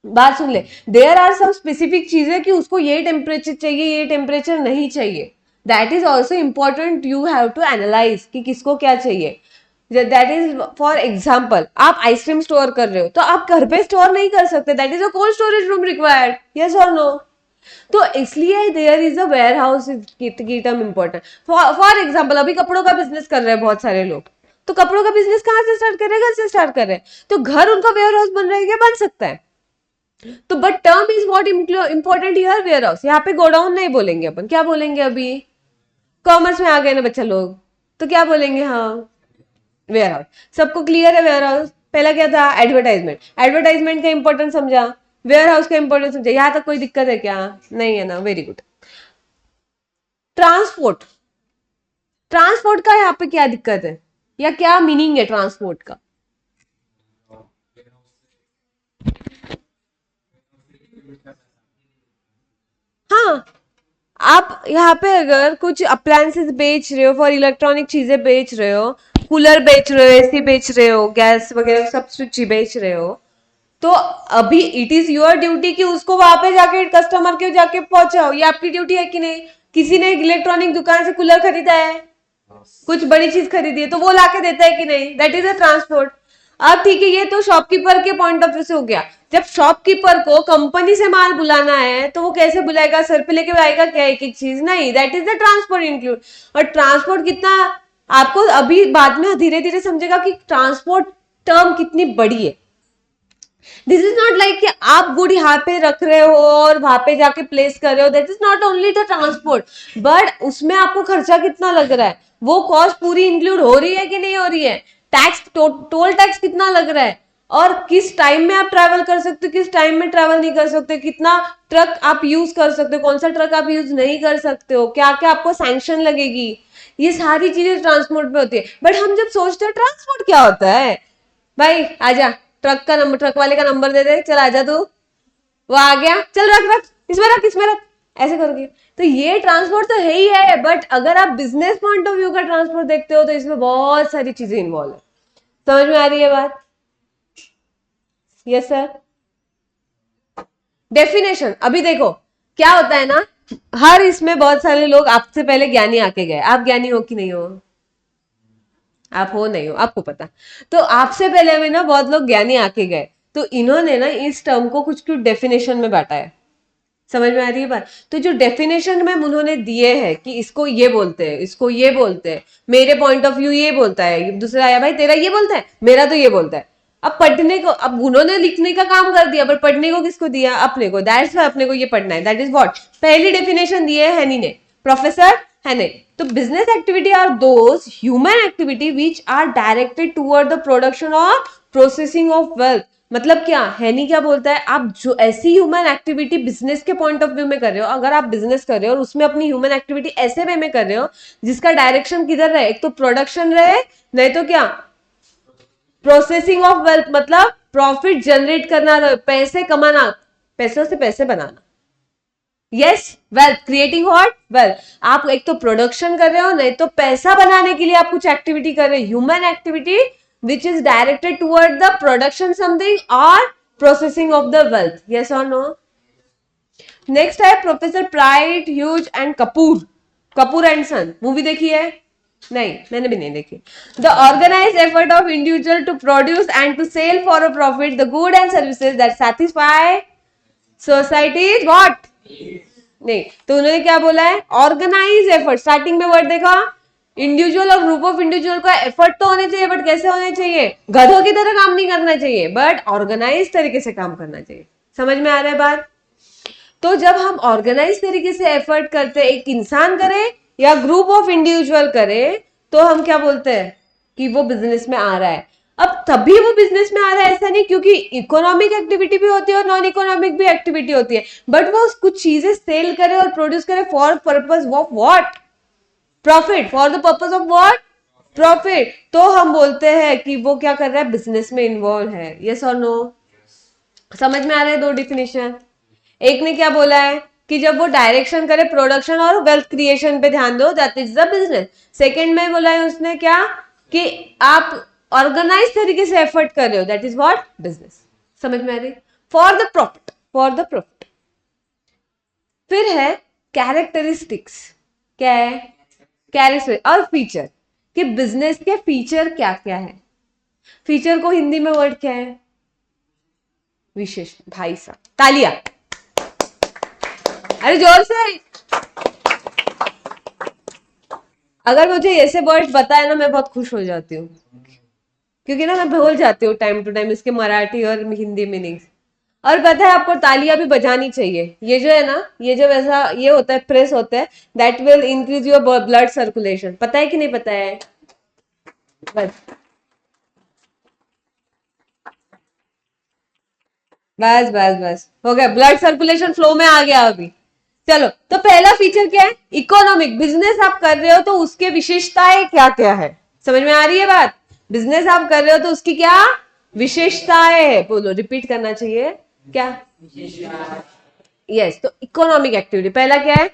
बात सुन ले। देयर आर सम स्पेसिफिक चीजें कि उसको ये टेम्परेचर चाहिए, ये टेम्परेचर नहीं चाहिए, that is also important, you have to analyse कि किसको क्या चाहिए। दैट इज फॉर एग्जाम्पल, आप आइसक्रीम स्टोर कर रहे हो तो आप घर पे स्टोर नहीं कर सकते, that is a cold storage room required, yes और नो? तो इसलिए there is a warehouse की टर्म इंपॉर्टेंट। फॉर एग्जाम्पल अभी कपड़ों का बिजनेस कर रहे हैं बहुत सारे लोग, तो कपड़ों का बिजनेस कहाँ से स्टार्ट कर रहे हैं? घर से स्टार्ट कर रहे हैं, तो घर उनका वेयर हाउस बन रहा है क्या? बन सकता है। तो but term is what important here, warehouse. यहाँ पे गोडाउन नहीं बोलेंगे अपन, क्या बोलेंगे? अभी कॉमर्स में आ गए ना बच्चा लोग, तो क्या बोलेंगे? हाँ, वेयर हाउस। सबको क्लियर है वेयर हाउस? पहला क्या था? एडवर्टाइजमेंट। एडवर्टाइजमेंट का इंपॉर्टेंस समझा, वेयर हाउस का इंपॉर्टेंस समझा, यहां तक कोई दिक्कत है क्या? नहीं है ना, वेरी गुड। ट्रांसपोर्ट, ट्रांसपोर्ट का यहाँ पे क्या दिक्कत है या क्या मीनिंग है ट्रांसपोर्ट का? हाँ, आप यहाँ पे अगर कुछ अप्लायंसेस बेच रहे हो, फॉर इलेक्ट्रॉनिक चीजें बेच रहे हो, कूलर बेच रहे हो, एसी बेच रहे हो, गैस वगैरह सब कुछ बेच रहे हो, तो अभी इट इज योर ड्यूटी कि उसको वहां पे जाके कस्टमर के जाके पहुंचाओ। ये आपकी ड्यूटी है कि नहीं? किसी ने इलेक्ट्रॉनिक दुकान से कूलर खरीदा है, कुछ बड़ी चीज खरीदी है, तो वो लाके देता है कि नहीं? That is a transport. अब ठीक है, ये तो शॉपकीपर के पॉइंट ऑफ व्यू से हो गया। जब शॉपकीपर को कंपनी से माल बुलाना है तो वो कैसे बुलाएगा? सर पे लेके आएगा क्या एक एक चीज? नहीं, that is the transport include. और ट्रांसपोर्ट कितना, आपको अभी बाद में धीरे धीरे समझेगा कि ट्रांसपोर्ट टर्म कितनी बड़ी है। दिस इज नॉट लाइक कि आप गुड यहाँ पे रख रहे हो और वहां पे जाके प्लेस कर रहे हो, that is not only the transport, but उसमें आपको खर्चा कितना लग रहा है, वो कॉस्ट पूरी इंक्लूड हो रही है कि नहीं हो रही है? टैक्स, टोल टैक्स कितना लग रहा है, और किस टाइम में आप ट्रैवल कर सकते हो, किस टाइम में ट्रैवल नहीं कर सकते, कितना ट्रक आप यूज कर सकते हो, कौन सा ट्रक आप यूज नहीं कर सकते हो, क्या क्या आपको सैंक्शन लगेगी, ये सारी चीजें ट्रांसपोर्ट में होती है। बट हम जब सोचते हैं ट्रांसपोर्ट क्या होता है, भाई आजा, ट्रक का नंबर, ट्रक वाले का नंबर दे दे, चल आजा तू, वो आ गया, चल रख रख, इसमें रख, इसमें रख, ऐसे करके। तो ये ट्रांसपोर्ट तो है ही है, बट अगर आप बिजनेस पॉइंट ऑफ व्यू का ट्रांसपोर्ट देखते हो तो इसमें बहुत सारी चीजें इन्वॉल्व है। समझ में आ रही है बात? Yes sir. डेफिनेशन अभी देखो क्या होता है ना, हर इसमें बहुत सारे लोग आपसे पहले ज्ञानी आके गए। आप ज्ञानी हो कि नहीं हो? आप हो नहीं हो, आपको पता। तो आपसे पहले में ना बहुत लोग ज्ञानी आके गए, तो इन्होंने ना इस टर्म को कुछ कुछ डेफिनेशन में बांटा है। समझ में आ रही है बात? तो जो डेफिनेशन में उन्होंने दिए हैं कि इसको ये बोलते हैं, इसको ये बोलते हैं, मेरे पॉइंट ऑफ व्यू ये बोलता है, दूसरा आया भाई तेरा ये बोलता है, मेरा तो ये बोलता है। अब पढ़ने को, अब उन्होंने लिखने का काम कर दिया, पर पढ़ने को किसको दिया? अपने को। दैट्स व्हाई अपने को ये पढ़ना है। दैट इज व्हाट पहली डेफिनेशन दी है हैनी ने, प्रोफेसर हैने। तो business activity are those human activity which are directed toward the production और प्रोसेसिंग ऑफ वेल्थ। मतलब क्या हैनी क्या बोलता है, आप जो ऐसी ह्यूमन एक्टिविटी बिजनेस के पॉइंट ऑफ व्यू में कर रहे हो, अगर आप बिजनेस कर रहे हो और उसमें अपनी ह्यूमन एक्टिविटी ऐसे वे में कर रहे हो जिसका डायरेक्शन किधर रहे, एक तो प्रोडक्शन रहे, नहीं तो क्या प्रोसेसिंग ऑफ वेल्थ, मतलब प्रॉफिट जनरेट करना रहे, पैसे कमाना, पैसों से पैसे बनाना। Yes, wealth, creating what? Wealth. आप एक तो प्रोडक्शन कर रहे हो, नहीं तो पैसा बनाने के लिए आप कुछ एक्टिविटी कर रहे हो, human activity which is directed toward the production something or processing of the wealth. Yes or no? Next है professor Pride Hughes and Kapoor, Kapoor and son. Movie देखी है? नहीं, मैंने भी नहीं देखी। The organize effort of individual to produce and to sell for a profit the good and services that satisfy society is what? नहीं, तो उन्होंने क्या बोला है? Organize effort. स्टार्टिंग में वर्ड देखा, इंडिविजुअल और ग्रुप ऑफ इंडिविजुअल का एफर्ट तो होने चाहिए, बट कैसे होने चाहिए? गधों की तरह काम नहीं करना चाहिए, बट ऑर्गेनाइज तरीके से काम करना चाहिए। समझ में आ रहा है बात? तो जब हम ऑर्गेनाइज तरीके से एफर्ट करते, एक इंसान करे या ग्रुप ऑफ इंडिविजुअल करे, तो हम क्या बोलते हैं कि वो बिजनेस में आ रहा है। अब तभी वो बिजनेस में आ रहा है ऐसा नहीं, क्योंकि इकोनॉमिक एक्टिविटी भी होती है और नॉन इकोनॉमिक भी एक्टिविटी होती है, बट वो कुछ चीजें सेल करे और प्रोड्यूस करे for purpose of what? Profit. For the purpose of what? Profit. तो हम बोलते हैं कि वो क्या कर रहा है? बिजनेस में इन्वॉल्व है। यस और नो? समझ में आ रहा है दो डिफिनेशन? एक ने क्या बोला है कि जब वो डायरेक्शन करे प्रोडक्शन और वेल्थ क्रिएशन पे ध्यान दो, that is the business. Second में बोला है उसने क्या कि आप ऑर्गेनाइज तरीके से एफर्ट कर रहे हो, दैट इज व्हाट? बिजनेस। समझ में आ रही? For the profit, for the profit. फिर है कैरेक्टरिस्टिक्स। क्या है? कैरेक्टरिस्टिक और फीचर, कि बिजनेस के फीचर क्या क्या है। फीचर को हिंदी में वर्ड क्या है? विशेष। भाई साहब तालियां, अरे जोर से। अगर मुझे ऐसे वर्ड बताए ना, मैं बहुत खुश हो जाती हूँ, क्योंकि ना मैं भूल जाती हूँ टाइम टू टाइम इसके मराठी और हिंदी मीनिंग्स। और पता है आपको तालियां भी बजानी चाहिए। ये जो है ना, ये जो ऐसा ये होता है, प्रेस होता है, that will increase your blood circulation. पता है कि नहीं पता है? बस बस बस बस हो गया, ब्लड सर्कुलेशन फ्लो में आ गया अभी। चलो, तो पहला फीचर क्या है? इकोनॉमिक। बिजनेस आप कर रहे हो तो उसके विशेषताएं क्या क्या है? समझ में आ रही है बात? बिजनेस आप कर रहे हो तो उसकी क्या विशेषताएं है? बोलो, रिपीट करना चाहिए। क्या? यस, तो इकोनॉमिक एक्टिविटी पहला क्या है?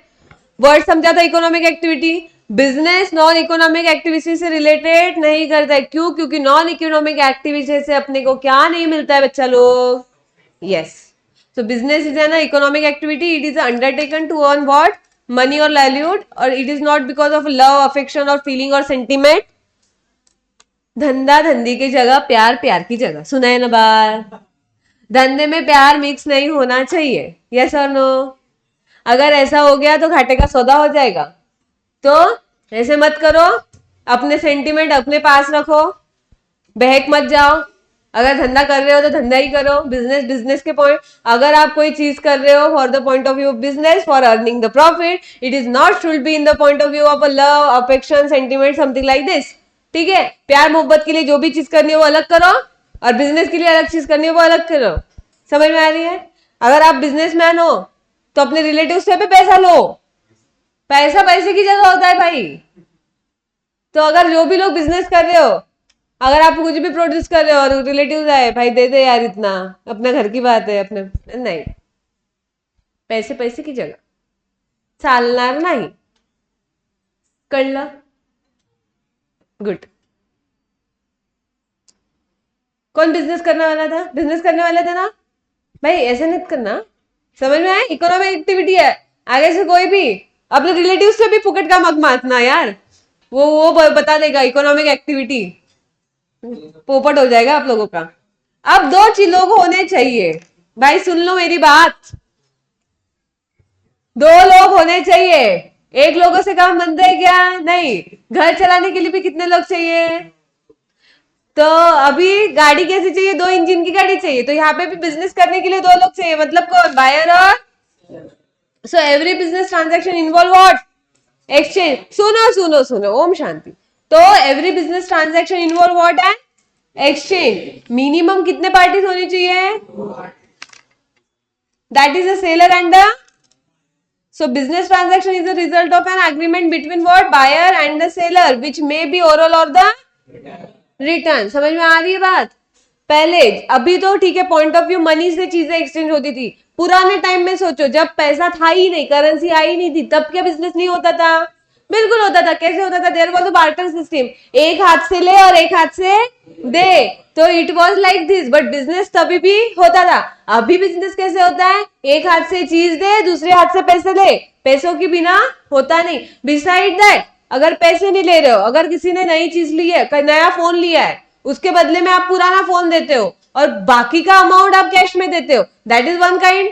वर्ड समझा था economic activity. Business non economic activity से रिलेटेड नहीं करता है, क्यों? क्योंकि नॉन इकोनॉमिक एक्टिविटी से अपने को क्या नहीं मिलता है बच्चा लोग? Yes, so business is an economic activity. It is undertaken to earn what? Money or livelihood, or it is not because of love, affection or feeling or sentiment. धंधा धंधी की जगह, प्यार प्यार की जगह। सुना है ना बात? धंधे में प्यार मिक्स नहीं होना चाहिए। यस और नो? अगर ऐसा हो गया तो घाटे का सौदा हो जाएगा। तो ऐसे मत करो, अपने सेंटिमेंट अपने पास रखो, बहक मत जाओ। अगर धंधा कर रहे हो तो धंधा ही करो, बिजनेस बिजनेस के पॉइंट। अगर आप कोई चीज कर रहे हो for the point of view of business, for earning the profit, it is not should be in the point of view of a love, affection, sentiment, something like this. ठीक है? प्यार मोहब्बत के लिए जो भी चीज करनी है वो अलग करो, और बिजनेस के लिए अलग चीज करनी है वो अलग करो। समझ में आ रही है? अगर आप बिजनेसमैन हो तो अपने रिलेटिव से भी पैसा लो, पैसा पैसे की जगह होता है भाई। तो अगर जो भी लोग बिजनेस कर रहे हो, अगर आप कुछ भी प्रोड्यूस कर रहे हो और रिलेटिव्स आए, भाई दे दे यार इतना, अपने घर की बात है, अपने नहीं, पैसे पैसे की जगह चालणार नाही। कळलं? गुड। कौन बिजनेस करने वाला था? बिजनेस करने वाले थे ना भाई, ऐसे नहीं करना। समझ में आया? इकोनॉमिक एक्टिविटी है, आगे से कोई भी अपने रिलेटिव से भी फुकट का मत मारना यार, वो बता देगा इकोनॉमिक एक्टिविटी, पोपट हो जाएगा आप लोगों का। अब दो लोग होने चाहिए भाई, सुन लो मेरी बात, दो लोग होने चाहिए। एक लोगों से काम बनता है क्या? नहीं। घर चलाने के लिए भी कितने लोग चाहिए? तो अभी गाड़ी कैसी चाहिए? 2 इंजन की गाड़ी चाहिए। तो यहाँ पे भी बिजनेस करने के लिए 2 लोग चाहिए, मतलब कौन? बायर और। So every business transaction involve what? Exchange. सुनो सुनो सुनो, ओम शांति। तो every business transaction involve what है? एक्सचेंज। मिनिमम कितने पार्टीज होनी चाहिए? That is a seller and the. So business transaction is a result of an agreement between what? Buyer and the seller, which may be oral or the return. समझ में आ रही है बात? पहले अभी तो ठीक है, पॉइंट ऑफ व्यू मनी से चीजें एक्सचेंज होती थी। पुराने टाइम में सोचो, जब पैसा था ही नहीं, करेंसी आई नहीं थी, तब क्या बिजनेस नहीं होता था? बिल्कुल होता था। कैसे होता था? There was a barter system, एक हाथ से ले और एक हाथ से दे, तो it was like this. But business तभी भी होता था। अभी बिजनेस कैसे होता है? एक हाथ से चीज दे, दूसरे हाथ से पैसे ले, पैसों के बिना होता नहीं। बिसाइड दैट, अगर पैसे नहीं ले रहे हो, अगर किसी ने नई चीज ली है, नया फोन लिया है, उसके बदले में आप पुराना फोन देते हो और बाकी का अमाउंट आप कैश में देते हो, that is one kind.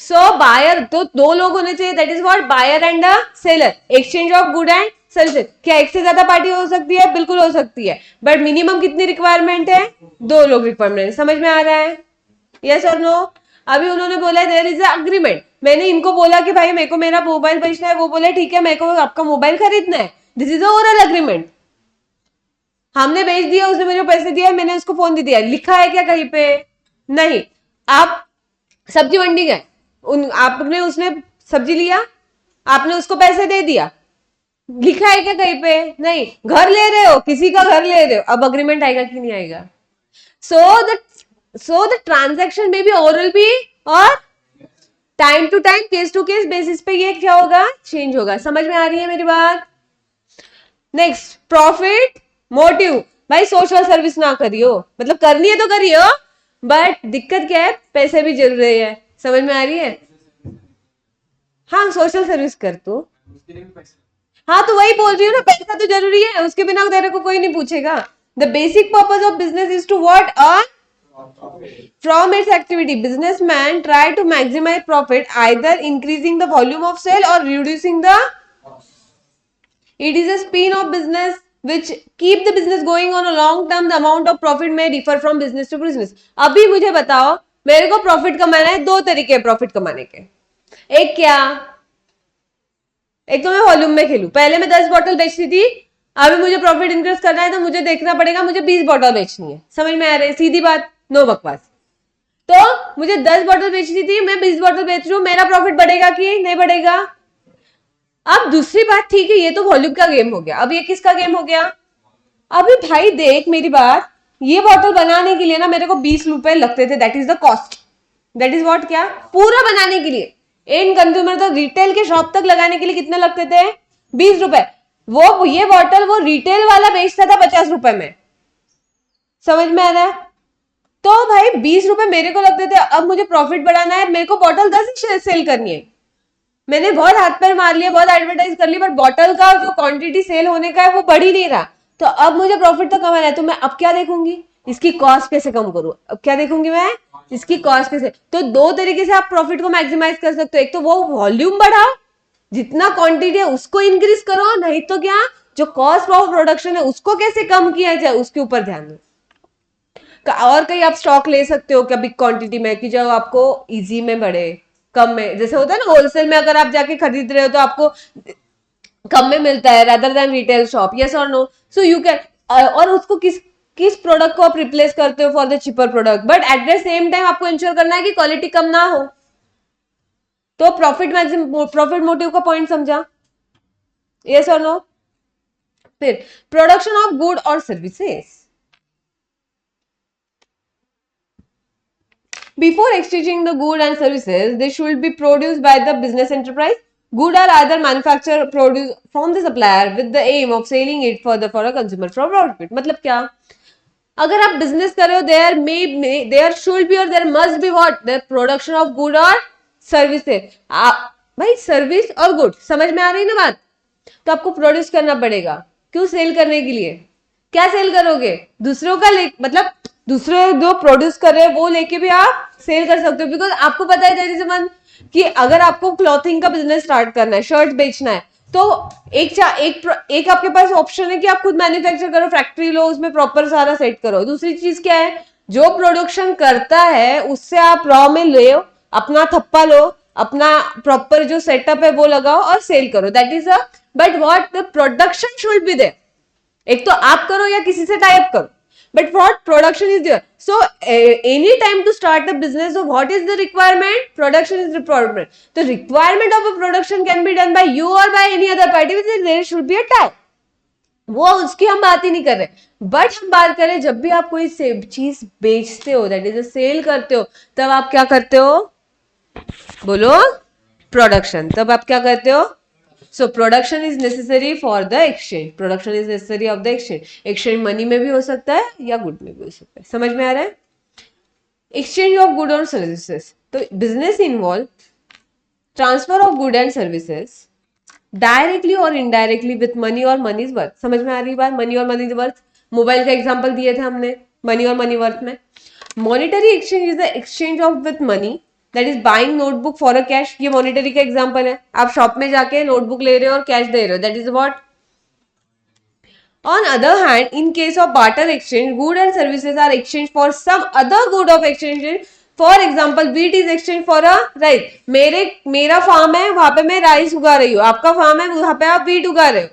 So buyer, तो 2 लोग होने चाहिए, that is what? Buyer and a seller, exchange of good and services. क्या एक से ज्यादा पार्टी हो सकती है? बिल्कुल हो सकती है, बट मिनिमम कितनी रिक्वायरमेंट है? 2 लोग रिक्वायरमेंट। समझ में आ रहा है? यस और नो? अभी उन्होंने बोला देयर इज अग्रीमेंट। मैंने इनको बोला कि भाई मेरे को मेरा मोबाइल बेचना है, वो बोले ठीक है मेरे को आपका मोबाइल खरीदना है, दिस इज ओरल अग्रीमेंट। हमने बेच दिया, उसने मुझे पैसे दिया, मैंने उसको फोन दे दिया। लिखा है क्या कहीं पे? नहीं। आप सब्जी मंडी गए, आपने उसने सब्जी लिया, आपने उसको पैसे दे दिया, लिखा है क्या कहीं पे? नहीं। घर ले रहे हो, किसी का घर ले रहे हो, अब अग्रीमेंट आएगा कि नहीं आएगा? सो द ट्रांजैक्शन में भी ओरल भी और time to time, case to case basis पे ये क्या होगा? चेंज होगा। समझ में आ रही है मेरी बात? Next, profit motive. भाई सोशल सर्विस ना करियो, मतलब करनी है तो करियो, बट दिक्कत क्या है? पैसे भी जरूरी है। समझ में आ रही है? हाँ, सोशल सर्विस कर तू। हाँ तो वही बोल रही हूँ ना, पैसा तो जरूरी है, उसके बिना तेरे को कोई नहीं पूछेगा। The basic purpose of business is to what? Earn from its activity. Businessmen try to maximize profit, either increasing the volume of sale or reducing the. It is a spin of business which keep the business going on a long term. The amount of profit may differ from business to business. अभी मुझे बताओ, मेरे को profit कमाना है, 2 तरीके profit कमाने के। एक क्या? एक तो मैं वॉल्यूम में खेलूं, पहले मैं 10 बॉटल बेचती थी, अभी मुझे प्रॉफिट इंक्रीज करना है तो मुझे देखना पड़ेगा मुझे 20 बॉटल बेचनी है। समझ में आ रही है? सीधी बात, नो बकवास। तो मुझे 10 बॉटल बेचनी थी, मैं 20 बॉटल बेच रही हूँ, मेरा प्रॉफिट बढ़ेगा कि नहीं बढ़ेगा? अब दूसरी बात, ठीक है ये तो वॉल्यूम का गेम हो गया, अब ये किसका गेम हो गया? अभी भाई देख मेरी बात, ये बॉटल बनाने के लिए ना मेरे को 20 रुपए लगते थे, that is the cost. That is what? क्या? पूरा बनाने के लिए एंड कंज्यूमर तो रिटेल के शॉप तक लगाने के लिए कितने लगते थे? 20 रुपए। वो ये बॉटल वो रिटेल वाला बेचता था 50 रुपए में। समझ में आ रहा है? तो भाई 20 रुपए मेरे को लगते थे, अब मुझे प्रॉफिट बढ़ाना है, मेरे को बॉटल 10 ही सेल करनी है। मैंने बहुत हाथ पैर मार लिया, बहुत एडवर्टाइज कर ली, पर बॉटल का जो क्वांटिटी सेल होने का है वो बढ़ ही नहीं रहा। तो अब मुझे प्रॉफिट तो कमाना है, तो मैं अब क्या देखूंगी? इसकी कॉस्ट कैसे कम करूं? अब क्या देखूंगी मैं? इसकी कॉस्ट कैसे। तो दो तरीके से आप प्रॉफिट को मैक्सिमाइज कर सकते हो। एक तो वो वॉल्यूम बढ़ाओ, जितना क्वांटिटी है उसको इंक्रीज करो, नहीं तो क्या, जो कॉस्ट ऑफ प्रोडक्शन है उसको कैसे कम किया जाए उसके ऊपर ध्यान दो। और कहीं आप स्टॉक ले सकते हो क्या बिग क्वांटिटी में, कि जब आपको इजी में बढ़े, कम में, जैसे होता है ना होलसेल में अगर आप जाके खरीद रहे हो तो आपको कम में मिलता है rather than retail shop. Yes और नो? सो यू कैन, और उसको किस किस प्रोडक्ट को आप रिप्लेस करते हो for the cheaper product, but at the same time आपको इंश्योर करना है कि क्वालिटी कम ना हो। तो प्रॉफिट मोटिव का पॉइंट समझा? यस और नो? फिर प्रोडक्शन ऑफ गुड और services. Before exchanging the good and services, they should be produced by the business enterprise. Good are either manufactured produced from the supplier with the aim of selling it further for a consumer for profit. मतलब क्या? अगर आप business कर रहे हो, there should be or there must be what? The production of good or services. भाई service और good समझ में आ रही ना बात? तो आपको प्रोड्यूस करना पड़ेगा। क्यों? सेल करने के लिए। क्या सेल करोगे? दूसरों का मतलब दूसरे जो प्रोड्यूस कर रहे हैं वो लेके भी आप सेल कर सकते हो। बिकॉज आपको पता है जैसे मन कि अगर आपको क्लॉथिंग का बिजनेस स्टार्ट करना है, शर्ट बेचना है, तो एक आपके पास ऑप्शन है कि आप खुद मैन्युफैक्चर करो, फैक्ट्री लो, उसमें प्रॉपर सारा सेट करो। दूसरी चीज क्या है, जो प्रोडक्शन करता है उससे आप रॉ में ले, अपना थप्पा लो, अपना प्रॉपर जो सेटअप है वो लगाओ और सेल करो। That is a, but what the production should be there. एक तो आप करो या किसी से टाइप करो, but what production is there. So any time to start the business, so what is the requirement? Production is the requirement. The requirement of a production can be done by you or by any other party, which is there should be a tie. वो उसकी हम बात ही नहीं कर रहे, but हम बात करें जब भी आप कोई चीज बेचते हो, दैट इज सेल करते हो, तब आप क्या करते हो? बोलो, प्रोडक्शन। तब आप क्या करते हो? So production is necessary for the exchange. Production is necessary of the exchange. Exchange money में भी हो सकता है या गुड में भी हो सकता है। समझ में आ रहा है? Exchange of good और services. तो business involve transfer of good and services directly or indirectly with money or money worth. समझ में आ रही बात? money और money worth. मोबाइल का एग्जांपल दिए थे हमने money और money worth में। Monetary exchange is the exchange of with money. That is buying notebook for a cash. ये मॉनिटरी का एग्जांपल है। आप शॉप में जाके नोटबुक ले रहे हो और कैश दे रहे हो, that is what. On other hand, in case of barter exchange, good and services are exchange for some other good of exchange. For example, wheat is exchange for a rice. मेरा farm है, वहां पे मैं rice उगा रही हूँ, आपका farm है, वहां पे आप वीट उगा रहे हो।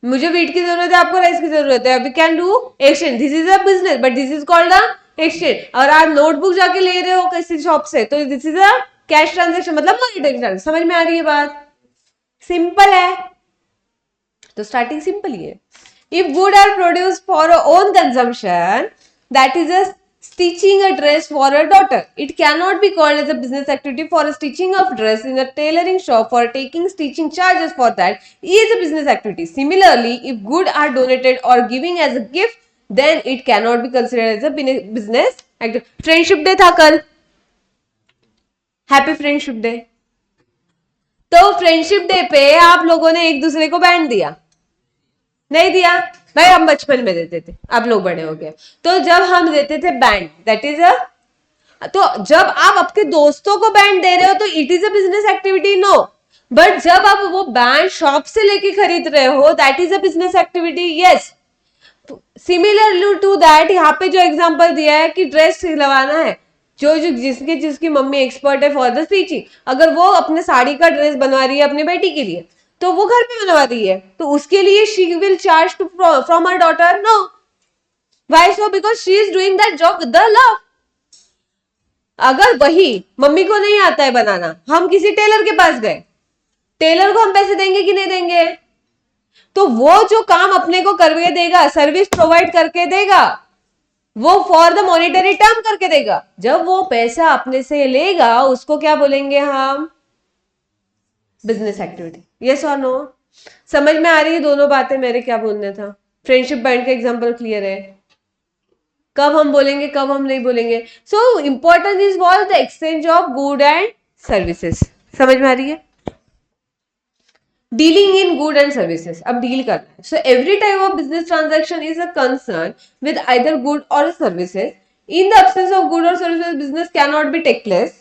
मुझे वीट की जरूरत है, आपको राइस की जरूरत है, we can do exchange. This is a business, but this is called a exchange. और आप नोटबुक जाके ले रहे हो किसी शॉप से, तो this is a cash transaction, मतलब मॉनिटरी ट्रांजेक्शन। समझ में आ रही है बात? सिंपल है। तो स्टार्टिंग सिंपल ही है। If good are produced for own consumption, that is a stitching a dress for a daughter. It cannot be called as a business activity. For a stitching of dress in a tailoring shop, for taking stitching charges for that is a business activity. Similarly, if good are donated or giving as a gift, then it cannot be considered as a business activity. Friendship day था कल, happy friendship day. तो friendship day पे आप लोगों ने एक दूसरे को बैंड दिया? नहीं दिया भाई, हम बचपन में देते थे, आप लोग बड़े हो गए। तो जब हम देते थे बैंड, दैट इज अ, तो जब आप आपके दोस्तों को बैंड दे रहे हो तो it is a business activity? No. But जब आप वो बैंड शॉप से लेके खरीद रहे हो, that is a business activity. Yes. Similarly to that, यहाँ पे जो एग्जांपल दिया है कि ड्रेस सिलवाना है, जो जिसकी मम्मी एक्सपर्ट है फॉर द स्टिचिंग, अगर वो अपने साड़ी का ड्रेस बनवा रही है अपने बेटी के लिए, तो वो घर पे बनवा रही है, तो उसके लिए she will charge to from her daughter? No. Why so? Because she is doing that job with the love. अगर वही मम्मी को नहीं आता है बनाना, हम किसी टेलर के पास गए, टेलर को हम पैसे देंगे कि नहीं देंगे? तो वो जो काम अपने को करके देगा, सर्विस प्रोवाइड करके देगा, वो फॉर द मॉनिटरी टर्म करके देगा। जब वो पैसा अपने से लेगा, उसको क्या बोलेंगे हम? बिजनेस एक्टिविटी, यस और नो? समझ में आ रही है दोनों बातें? मेरे क्या बोलने था? फ्रेंडशिप बैंड का एग्जांपल क्लियर है? कब हम बोलेंगे, कब हम नहीं बोलेंगे? So important is what the exchange of good and services. समझ में आ रही है? Dealing in good and services, अब डील करना है। So every type of business transaction is a concern with either good और services. In the absence of good or services, business cannot be take place.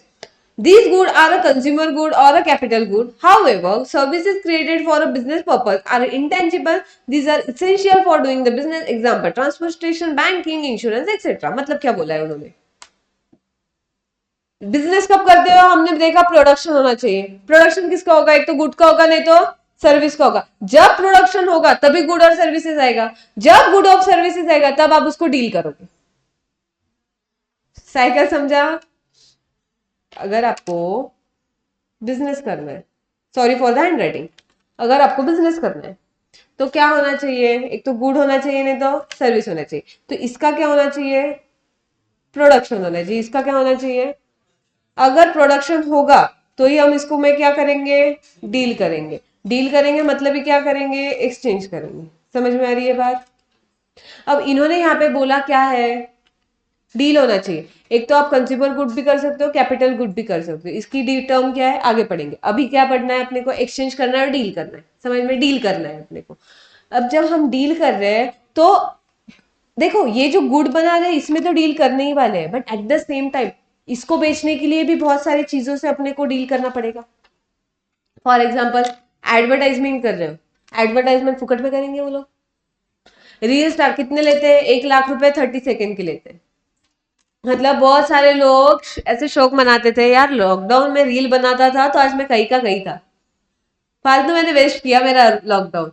These good are a consumer good or a capital good. However, services created for a business purpose are intangible. These are essential for doing the business. Example: transportation, banking, insurance, etc. मतलब क्या बोला है उन्होंने? Business कब करते हो? हमने देखा प्रोडक्शन होना चाहिए। प्रोडक्शन किसका होगा? एक तो गुड का होगा, नहीं तो सर्विस का होगा। जब प्रोडक्शन होगा तभी गुड और सर्विसेज आएगा। जब गुड और सर्विसेज आएगा तब आप उसको डील करोगे। साइकिल समझा? अगर आपको बिजनेस करना है, sorry for the hand writing, अगर आपको बिजनेस करना है तो क्या होना चाहिए? एक तो गुड होना चाहिए, नहीं तो सर्विस होना चाहिए। तो इसका क्या होना चाहिए? प्रोडक्शन होना चाहिए। इसका क्या होना चाहिए? अगर प्रोडक्शन होगा तो ही हम इसको में क्या करेंगे? डील करेंगे। डील करेंगे मतलब ही क्या करेंगे? एक्सचेंज करेंगे। समझ में आ रही है बात? अब इन्होंने यहाँ पे बोला क्या है? डील होना चाहिए। एक तो आप कंज्यूमर गुड भी कर सकते हो, कैपिटल गुड भी कर सकते हो। इसकी डी टर्म क्या है? आगे पढ़ेंगे। अभी क्या पढ़ना है अपने को? एक्सचेंज करना है और डील करना है। समझ में? डील करना है अपने को। अब जब हम डील कर रहे हैं तो देखो, ये जो गुड बना रहे हैं इसमें तो डील करने ही वाले हैं, but at the same time इसको बेचने के लिए भी बहुत सारी चीजों से अपने को डील करना पड़ेगा। फॉर एग्जाम्पल, एडवर्टाइजमेंट कर रहे हो, एडवर्टाइजमेंट फुकट में करेंगे वो लोग? रील स्टार कितने लेते हैं? 1 लाख रुपए 30 सेकेंड के लेते हैं। मतलब बहुत सारे लोग ऐसे शौक मनाते थे, यार लॉकडाउन में रील बनाता था तो आज मैं कहीं का कहीं था। फालतू मैंने वेस्ट किया मेरा लॉकडाउन।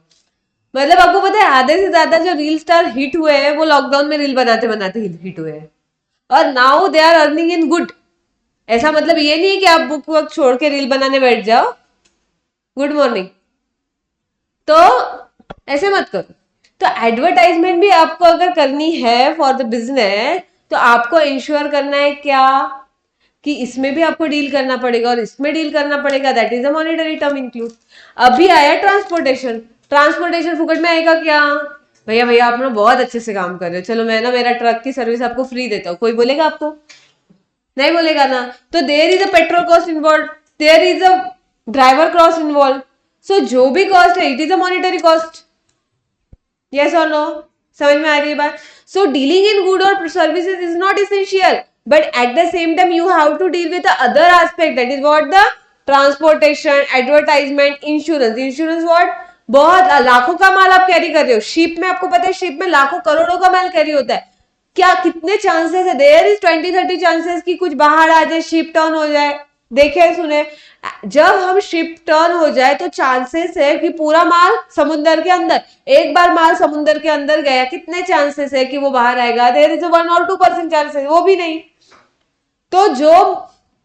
मतलब आपको पता है आधे से ज्यादा जो रील स्टार हिट हुए हैं वो लॉकडाउन में रील बनाते बनाते हिट हुए हैं। और now they are earning in good. ऐसा मतलब ये नहीं है कि आप बुक वक्त छोड़ के रील बनाने बैठ जाओ। Good morning. तो ऐसे मत करो। तो एडवर्टाइजमेंट भी आपको अगर करनी है फॉर द बिजनेस तो आपको इंश्योर करना है क्या? कि इसमें भी आपको डील करना पड़ेगा और इसमें डील करना पड़ेगा। That is a monetary term include. अभी आया ट्रांसपोर्टेशन। ट्रांसपोर्टेशन फुकट में आएगा क्या? भैया भैया आप ना बहुत अच्छे से काम कर रहे हो, चलो मैं ना मेरा ट्रक की सर्विस आपको फ्री देता हूँ। कोई बोलेगा आपको? नहीं बोलेगा ना। तो there is a petrol cost involve, there is a driver cost involve. So जो भी कॉस्ट है it is a monetary cost. Yes और नो? समझ में आ रही है बात? सो डीलिंग इन गुड और services is not essential, but at the same time you have to deal with other aspect, that is what the transportation, advertisement, insurance. Insurance what? बहुत लाखों का माल आप कैरी कर रहे हो। शिप में आपको पता है, शिप में लाखों करोड़ों का माल कैरी होता है। क्या कितने चांसेस है? देयर इज 20-30 चांसेस कि कुछ बाहर आ जाए, शिप टर्न हो जाए। देखे सुने? जब हम शिप टर्न हो जाए तो चांसेस है कि पूरा माल समुद्र के अंदर, एक बार माल समुद्र के अंदर गया, कितने चांसेस है कि वो बाहर आएगा? देयर इज 1 और 2% चांसेस, वो भी नहीं। तो जो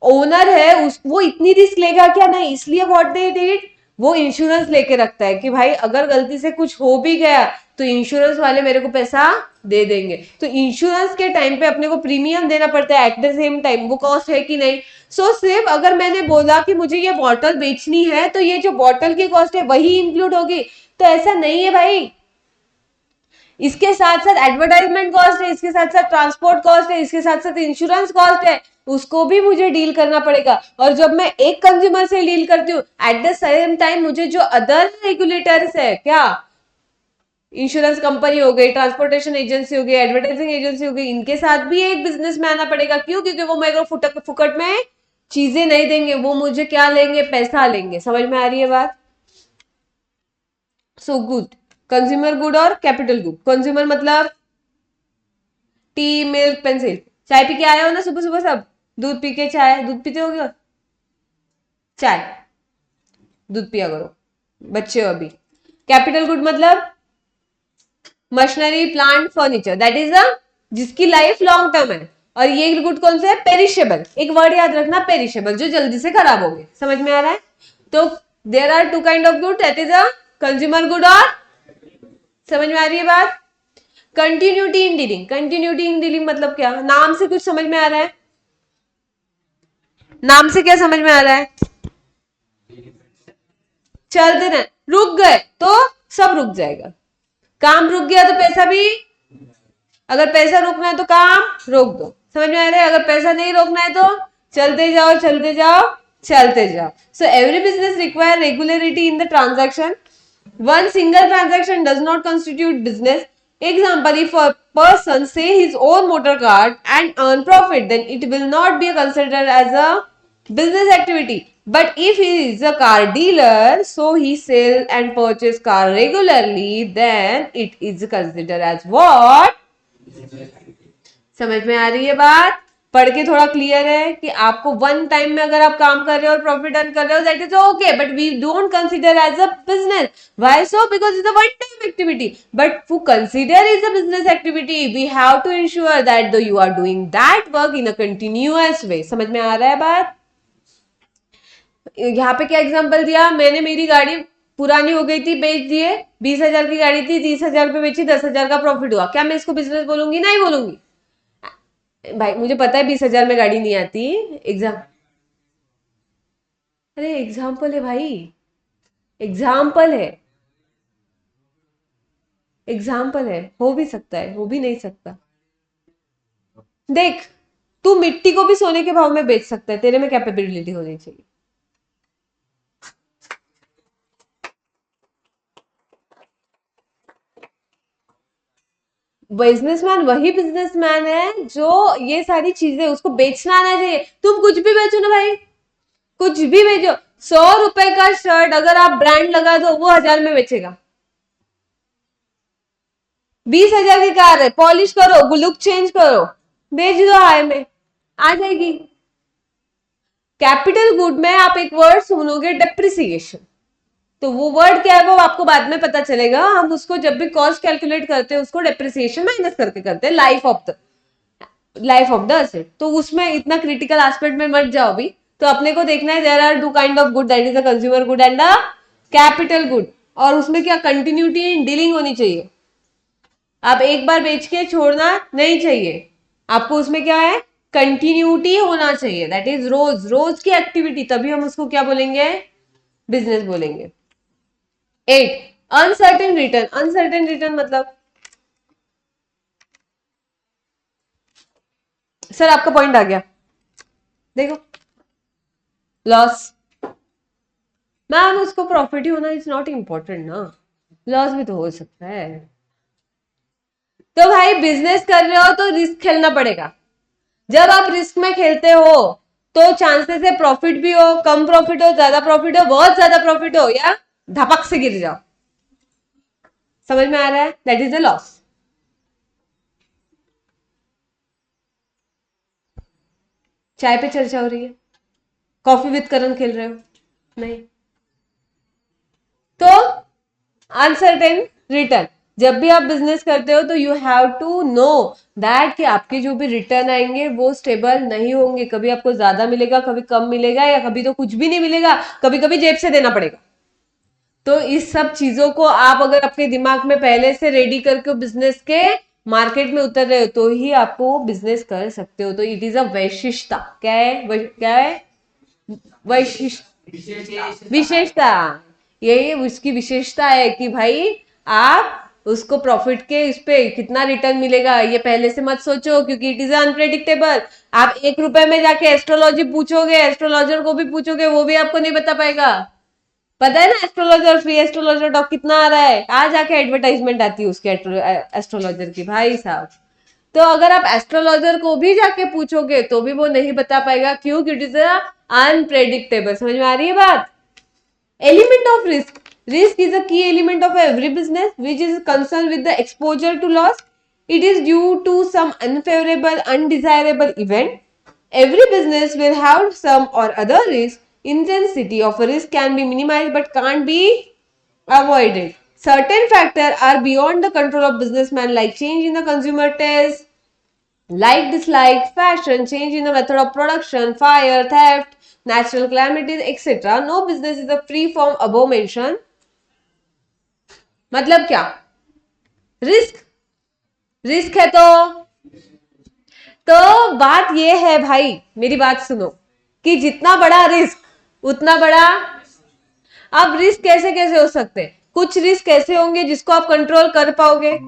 ओनर है वो इतनी रिस्क लेगा क्या? नहीं। इसलिए व्हाट दे डिड, वो इंश्योरेंस लेके रखता है कि भाई अगर गलती से कुछ हो भी गया तो इंश्योरेंस वाले मेरे को पैसा दे देंगे। तो इंश्योरेंस के टाइम पे अपने को प्रीमियम देना पड़ता है, एट द सेम टाइम वो कॉस्ट है कि नहीं? सो सिर्फ अगर मैंने बोला कि मुझे ये बॉटल बेचनी है तो ये जो बॉटल की कॉस्ट है वही इंक्लूड होगी, तो ऐसा नहीं है भाई। इसके साथ साथ एडवर्टाइजमेंट कॉस्ट है, इसके साथ साथ ट्रांसपोर्ट कॉस्ट है, इसके साथ साथ इंश्योरेंस कॉस्ट है, उसको भी मुझे डील करना पड़ेगा। और जब मैं एक कंज्यूमर से डील करती हूँ एट द सेम टाइम मुझे जो अदर रेगुलेटर्स है, क्या इंश्योरेंस कंपनी हो गई, ट्रांसपोर्टेशन एजेंसी हो गई, एडवर्टाइजिंग एजेंसी हो गई, इनके साथ भी एक बिजनेस में आना पड़ेगा। क्यों? क्योंकि वो मेरे को फुकट में चीजें नहीं देंगे, वो मुझे क्या लेंगे? पैसा लेंगे। समझ में आ रही है बात? सो गुड, कंज्यूमर गुड और कैपिटल गुड। कंज्यूमर मतलब टी, मिल्क, पेंसिल। चाय पी के आए हो ना सुबह सुबह सब? दूध पी के चाय, दूध पीते हो क्या? चाय, दूध पिया करो, बच्चे हो अभी। कैपिटल गुड मतलब machinery, plant, furniture, that is अ जिसकी लाइफ लॉन्ग टर्म है। और ये गुड कौन सा है? पेरिशेबल। एक वर्ड याद रखना, पेरिशेबल, जो जल्दी से खराब हो गए। समझ में आ रहा है? तो there are two kind of good, that is a consumer good और, समझ में आ रही है बात? Continuity in dealing. Continuity in dealing मतलब क्या? नाम से कुछ समझ में आ रहा है? नाम से क्या समझ में आ रहा है? चलते रहे, रुक गए तो सब रुक जाएगा। काम रुक गया तो पैसा भी, अगर पैसा रोकना है तो काम रोक दो। समझ में आ रहा है? अगर पैसा नहीं रोकना है तो चलते जाओ चलते जाओ चलते जाओ। So every business require regularity in the transaction. One single transaction does not constitute business. Example, if a person say his own motor car and earn profit, then it will not be considered as a business activity. But if he is a car dealer, so he sell and purchase car regularly, then it is considered as what? समझ में आ रही है बात? पढ़ के थोड़ा clear है कि आपको वन टाइम में अगर आप काम कर रहे हो और प्रॉफिट अर्न कर रहे हो, that is okay, but we don't consider as a business. Why so? Because it's a one time activity. But to consider is a business activity, we have to ensure that though you are doing that work in a continuous way. समझ में आ रहा है बात? यहाँ पे क्या example दिया मैंने? मेरी गाड़ी पुरानी हो गई थी, बेच दिए, 20,000 की गाड़ी थी, 30,000 पे बेची, 10,000 का प्रॉफिट हुआ. क्या मैं इसको बिजनेस बोलूंगी? नहीं बोलूंगी भाई. मुझे पता है 20,000 में गाड़ी नहीं आती. एग्जाम, अरे एग्जाम्पल है भाई, एग्जाम्पल है, एग्जाम्पल है. हो भी सकता है, हो भी नहीं सकता. देख, तू मिट्टी को भी सोने के भाव में बेच सकता है, तेरे में कैपेबिलिटी होनी चाहिए. बिजनेसमैन वही बिजनेसमैन है जो ये सारी चीजें, उसको बेचना आना चाहिए. तुम कुछ भी बेचो ना भाई, कुछ भी बेचो. 100 रुपए का शर्ट अगर आप ब्रांड लगा दो, वो 1000 में बेचेगा. 20,000 की कार है, पॉलिश करो, लुक चेंज करो, बेच दो हाई में, आ जाएगी. कैपिटल गुड में आप एक वर्ड सुनोगे, डेप्रिसिएशन. तो वो वर्ड क्या है वो आपको बाद में पता चलेगा. हम उसको जब भी कॉस्ट कैलकुलेट करते हैं, उसको डेप्रिसिएशन माइनस करके करते हैं लाइफ ऑफ द असेट. तो उसमें इतना क्रिटिकल एस्पेक्ट में मत जाओ भी. तो अपने को देखना है there are two kind of good, that is the consumer good and the capital good. और उसमें क्या कंटिन्यूटी इन डीलिंग होनी चाहिए. आप एक बार बेच के छोड़ना नहीं चाहिए. आपको उसमें क्या है? कंटिन्यूटी होना चाहिए. दैट इज रोज रोज की एक्टिविटी, तभी हम उसको क्या बोलेंगे? बिजनेस बोलेंगे. 8. Uncertain return. अनसर्टेन रिटर्न मतलब, सर आपका पॉइंट आ गया, देखो, लॉस. मैम उसको प्रॉफिट ही होना इज नॉट इम्पोर्टेंट ना, लॉस भी तो हो सकता है. तो भाई बिजनेस कर रहे हो तो रिस्क खेलना पड़ेगा. जब आप रिस्क में खेलते हो तो चांसेस है प्रॉफिट भी हो, कम प्रॉफिट हो, ज्यादा प्रॉफिट हो, बहुत ज्यादा प्रॉफिट हो, या धपक से गिर जाओ. समझ में आ रहा है? That is the loss. चाय पे चर्चा हो रही है, कॉफी विद करण खेल रहे हो? नहीं. तो अनसर्टेन रिटर्न, जब भी आप बिजनेस करते हो तो you have to know that कि आपके जो भी रिटर्न आएंगे वो स्टेबल नहीं होंगे. कभी आपको ज्यादा मिलेगा, कभी कम मिलेगा, या कभी तो कुछ भी नहीं मिलेगा, कभी कभी जेब से देना पड़ेगा. तो इस सब चीजों को आप अगर अपने दिमाग में पहले से रेडी करके बिजनेस के मार्केट में उतर रहे हो तो ही आपको बिजनेस कर सकते हो. तो इट इज अ वैशिष्टता. क्या है? क्या है? वैशिष्ट, विशेषता. ये उसकी विशेषता है कि भाई आप उसको प्रॉफिट के इस पे कितना रिटर्न मिलेगा ये पहले से मत सोचो, क्योंकि इट इज अनप्रेडिक्टेबल. आप 1 रुपए में जाके एस्ट्रोलॉजी पूछोगे, एस्ट्रोलॉजर को भी पूछोगे, वो भी आपको नहीं बता पाएगा. पता है ना एस्ट्रोलॉजर, फ्री एस्ट्रोलॉजर टॉक कितना आ रहा है? आज जाके एडवर्टाइजमेंट आती है उसके एस्ट्रोलॉजर की भाई साहब. तो अगर आप एस्ट्रोलॉजर को भी जाके पूछोगे तो भी वो नहीं बता पाएगा. क्यों? It is unpredictable. समझ में आ रही है बात? Element of risk. Risk is a key element of every business which is concerned with the exposure to loss. It is due to some unfavorable, undesirable event. Every business will have some or other risk. Intensity of a risk can be minimized but can't be avoided. Certain factors are beyond the control of businessmen, like change in the consumer taste, like dislike, fashion, change in the method of production, fire, theft, natural calamities, etc. No business is a free from above mentioned. मतलब क्या? Risk, risk है तो बात ये है भाई, मेरी बात सुनो, कि जितना बड़ा रिस्क उतना बड़ा, अब रिस्क कैसे कैसे हो सकते हैं? कुछ रिस्क ऐसे होंगे जिसको आप कंट्रोल कर पाओगे,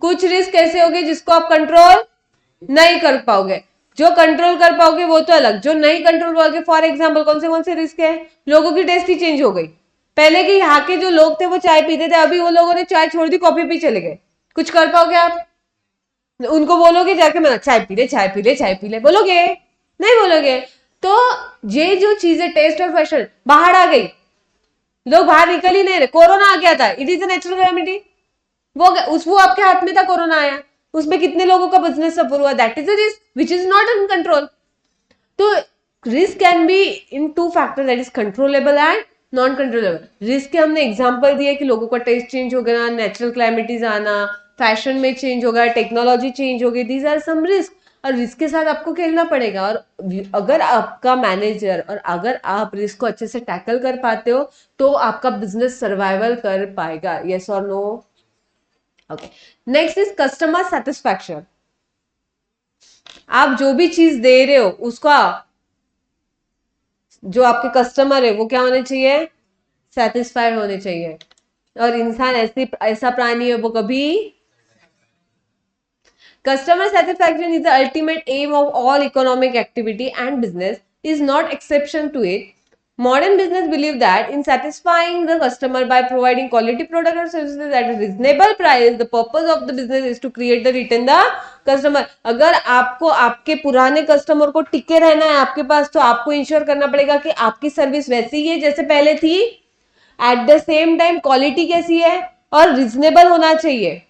कुछ रिस्क ऐसे होंगे जिसको आप कंट्रोल नहीं कर पाओगे। जो कंट्रोल कर पाओगे वो तो अलग, जो नहीं कंट्रोल पाओगे, फॉर एग्जाम्पल कौन से रिस्क है? लोगों की टेस्ट ही चेंज हो गई। पहले के यहाँ के जो लोग थे वो चाय पीते थे, अभी वो लोगों ने चाय छोड़ दी, कॉफी पी चले गए। कुछ कर पाओगे आप? उनको बोलोगे जाके मैं चाय पी ले, चाय पी ले, चाय पी ले, बोलोगे? नहीं बोलोगे। तो ये जो चीजें टेस्ट और फैशन बाहर आ गई, लोग बाहर निकल ही नहीं रहे। कोरोना आ गया था, it is a natural calamity. वो आपके हाथ में था, कोरोना आया, उसमें कितने लोगों का बिजनेस सफर हुआ, that is a risk which is not in control. तो risk can be in two factor, that is controllable and non controllable. Risk के हमने एग्जांपल दिए कि लोगों का टेस्ट चेंज हो गया, नेचुरल क्लाइमेटीज आना, फैशन में चेंज हो गया, टेक्नोलॉजी चेंज हो गई, दीज आर सम रिस्क। और रिस्क के साथ आपको खेलना पड़ेगा। और अगर आपका मैनेजर और अगर आप रिस्क को अच्छे से टैकल कर पाते हो तो आपका बिजनेस सर्वाइवल कर पाएगा। यस और no? Okay, next is customer satisfaction. आप जो भी चीज दे रहे हो उसका जो आपके कस्टमर है वो क्या होने चाहिए? सेटिस्फाइड होने चाहिए। और इंसान ऐसा प्राणी है, वो कभी customer satisfaction is the ultimate aim of all economic activity and business is not exception to it. Modern business believe that in satisfying the customer by providing quality product or services at a reasonable price, the purpose of the business is to create the retain the customer. अगर आपको आपके पुराने customer को टिके रहना है आपके पास, तो आपको इंश्योर करना पड़ेगा कि आपकी सर्विस वैसी ही है जैसे पहले थी, eight the same time quality कैसी है और रिजनेबल होना चाहिए।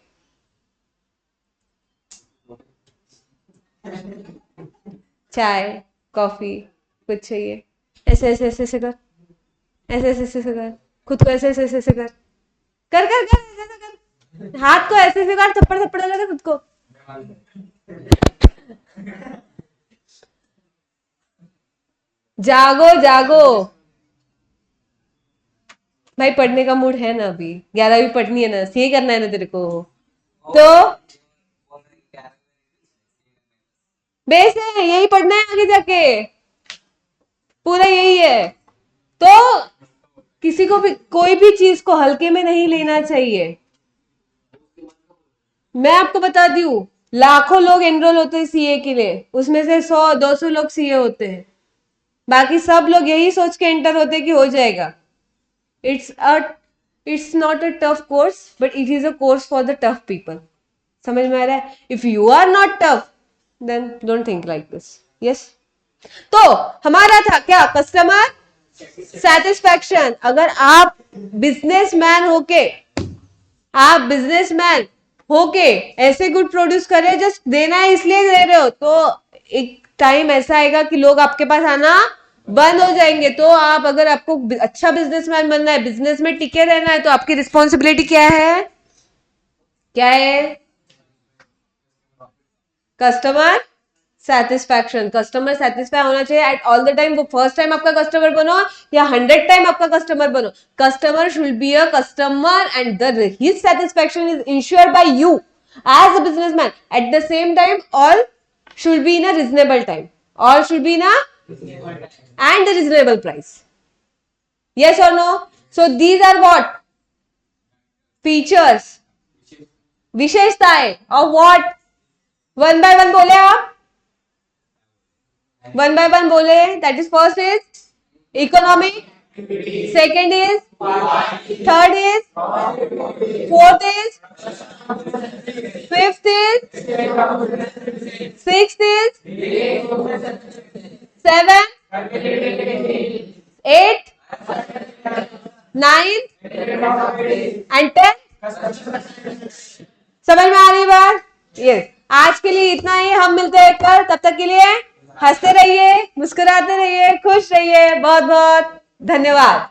चाय, कॉफी कुछ चाहिए, ऐसे ऐसे ऐसे ऐसे कर, ऐसे ऐसे ऐसे ऐसे कर, खुद को ऐसे ऐसे ऐसे ऐसे कर, कर कर कर ऐसे ऐसे कर, हाथ को ऐसे ऐसे कर, थप्पड़ थप्पड़ लगा खुद को। जागो जागो भाई, पढ़ने का मूड है ना, अभी 11वीं पढ़नी है ना, सीए करना है ना तेरे को, तो बेस है, यही पढ़ना है आगे जाके, पूरा यही है। तो किसी को भी कोई भी चीज को हल्के में नहीं लेना चाहिए। मैं आपको बता दी हूँ, लाखों लोग एनरोल होते हैं सीए के लिए, उसमें से 100-200 लोग सीए होते हैं, बाकी सब लोग यही सोच के एंटर होते हैं कि हो जाएगा। It's a it's not a tough course, but it is a course for the tough people. समझ में आ रहा है? If you are not tough then don't think like this. Yes, तो हमारा था क्या? Customer satisfaction. अगर आप बिजनेसमैन होके ऐसे गुड प्रोड्यूस कर रहे हो, जस्ट देना है इसलिए दे रहे हो, तो एक टाइम ऐसा आएगा कि लोग आपके पास आना बंद हो जाएंगे। तो आप, अगर आपको अच्छा बिजनेसमैन बनना है, बिजनेस में टिके रहना है, तो आपकी रिस्पॉन्सिबिलिटी क्या है? क्या है? Customer satisfaction. कस्टमर सेटिस्फाई होना चाहिए एट ऑल द टाइम। वो फर्स्ट टाइम आपका कस्टमर बनो या 100 टाइम आपका कस्टमर बनो, customer should be a customer and the his satisfaction is ensured by you as a businessman. At the same time all should be in a reasonable time, all should be in a and a reasonable price. Yes or no? So these are what features, विशेषताएं of what? One by one बोले आप, one by one बोले। That is first is economic, second is, third is, fourth is, fifth is, sixth is, seventh, eighth, ninth and tenth। समझ में आ रही बात? Yes. आज के लिए इतना ही, हम मिलते हैं कल, तब तक के लिए हंसते रहिए, मुस्कुराते रहिए, खुश रहिए। बहुत बहुत धन्यवाद।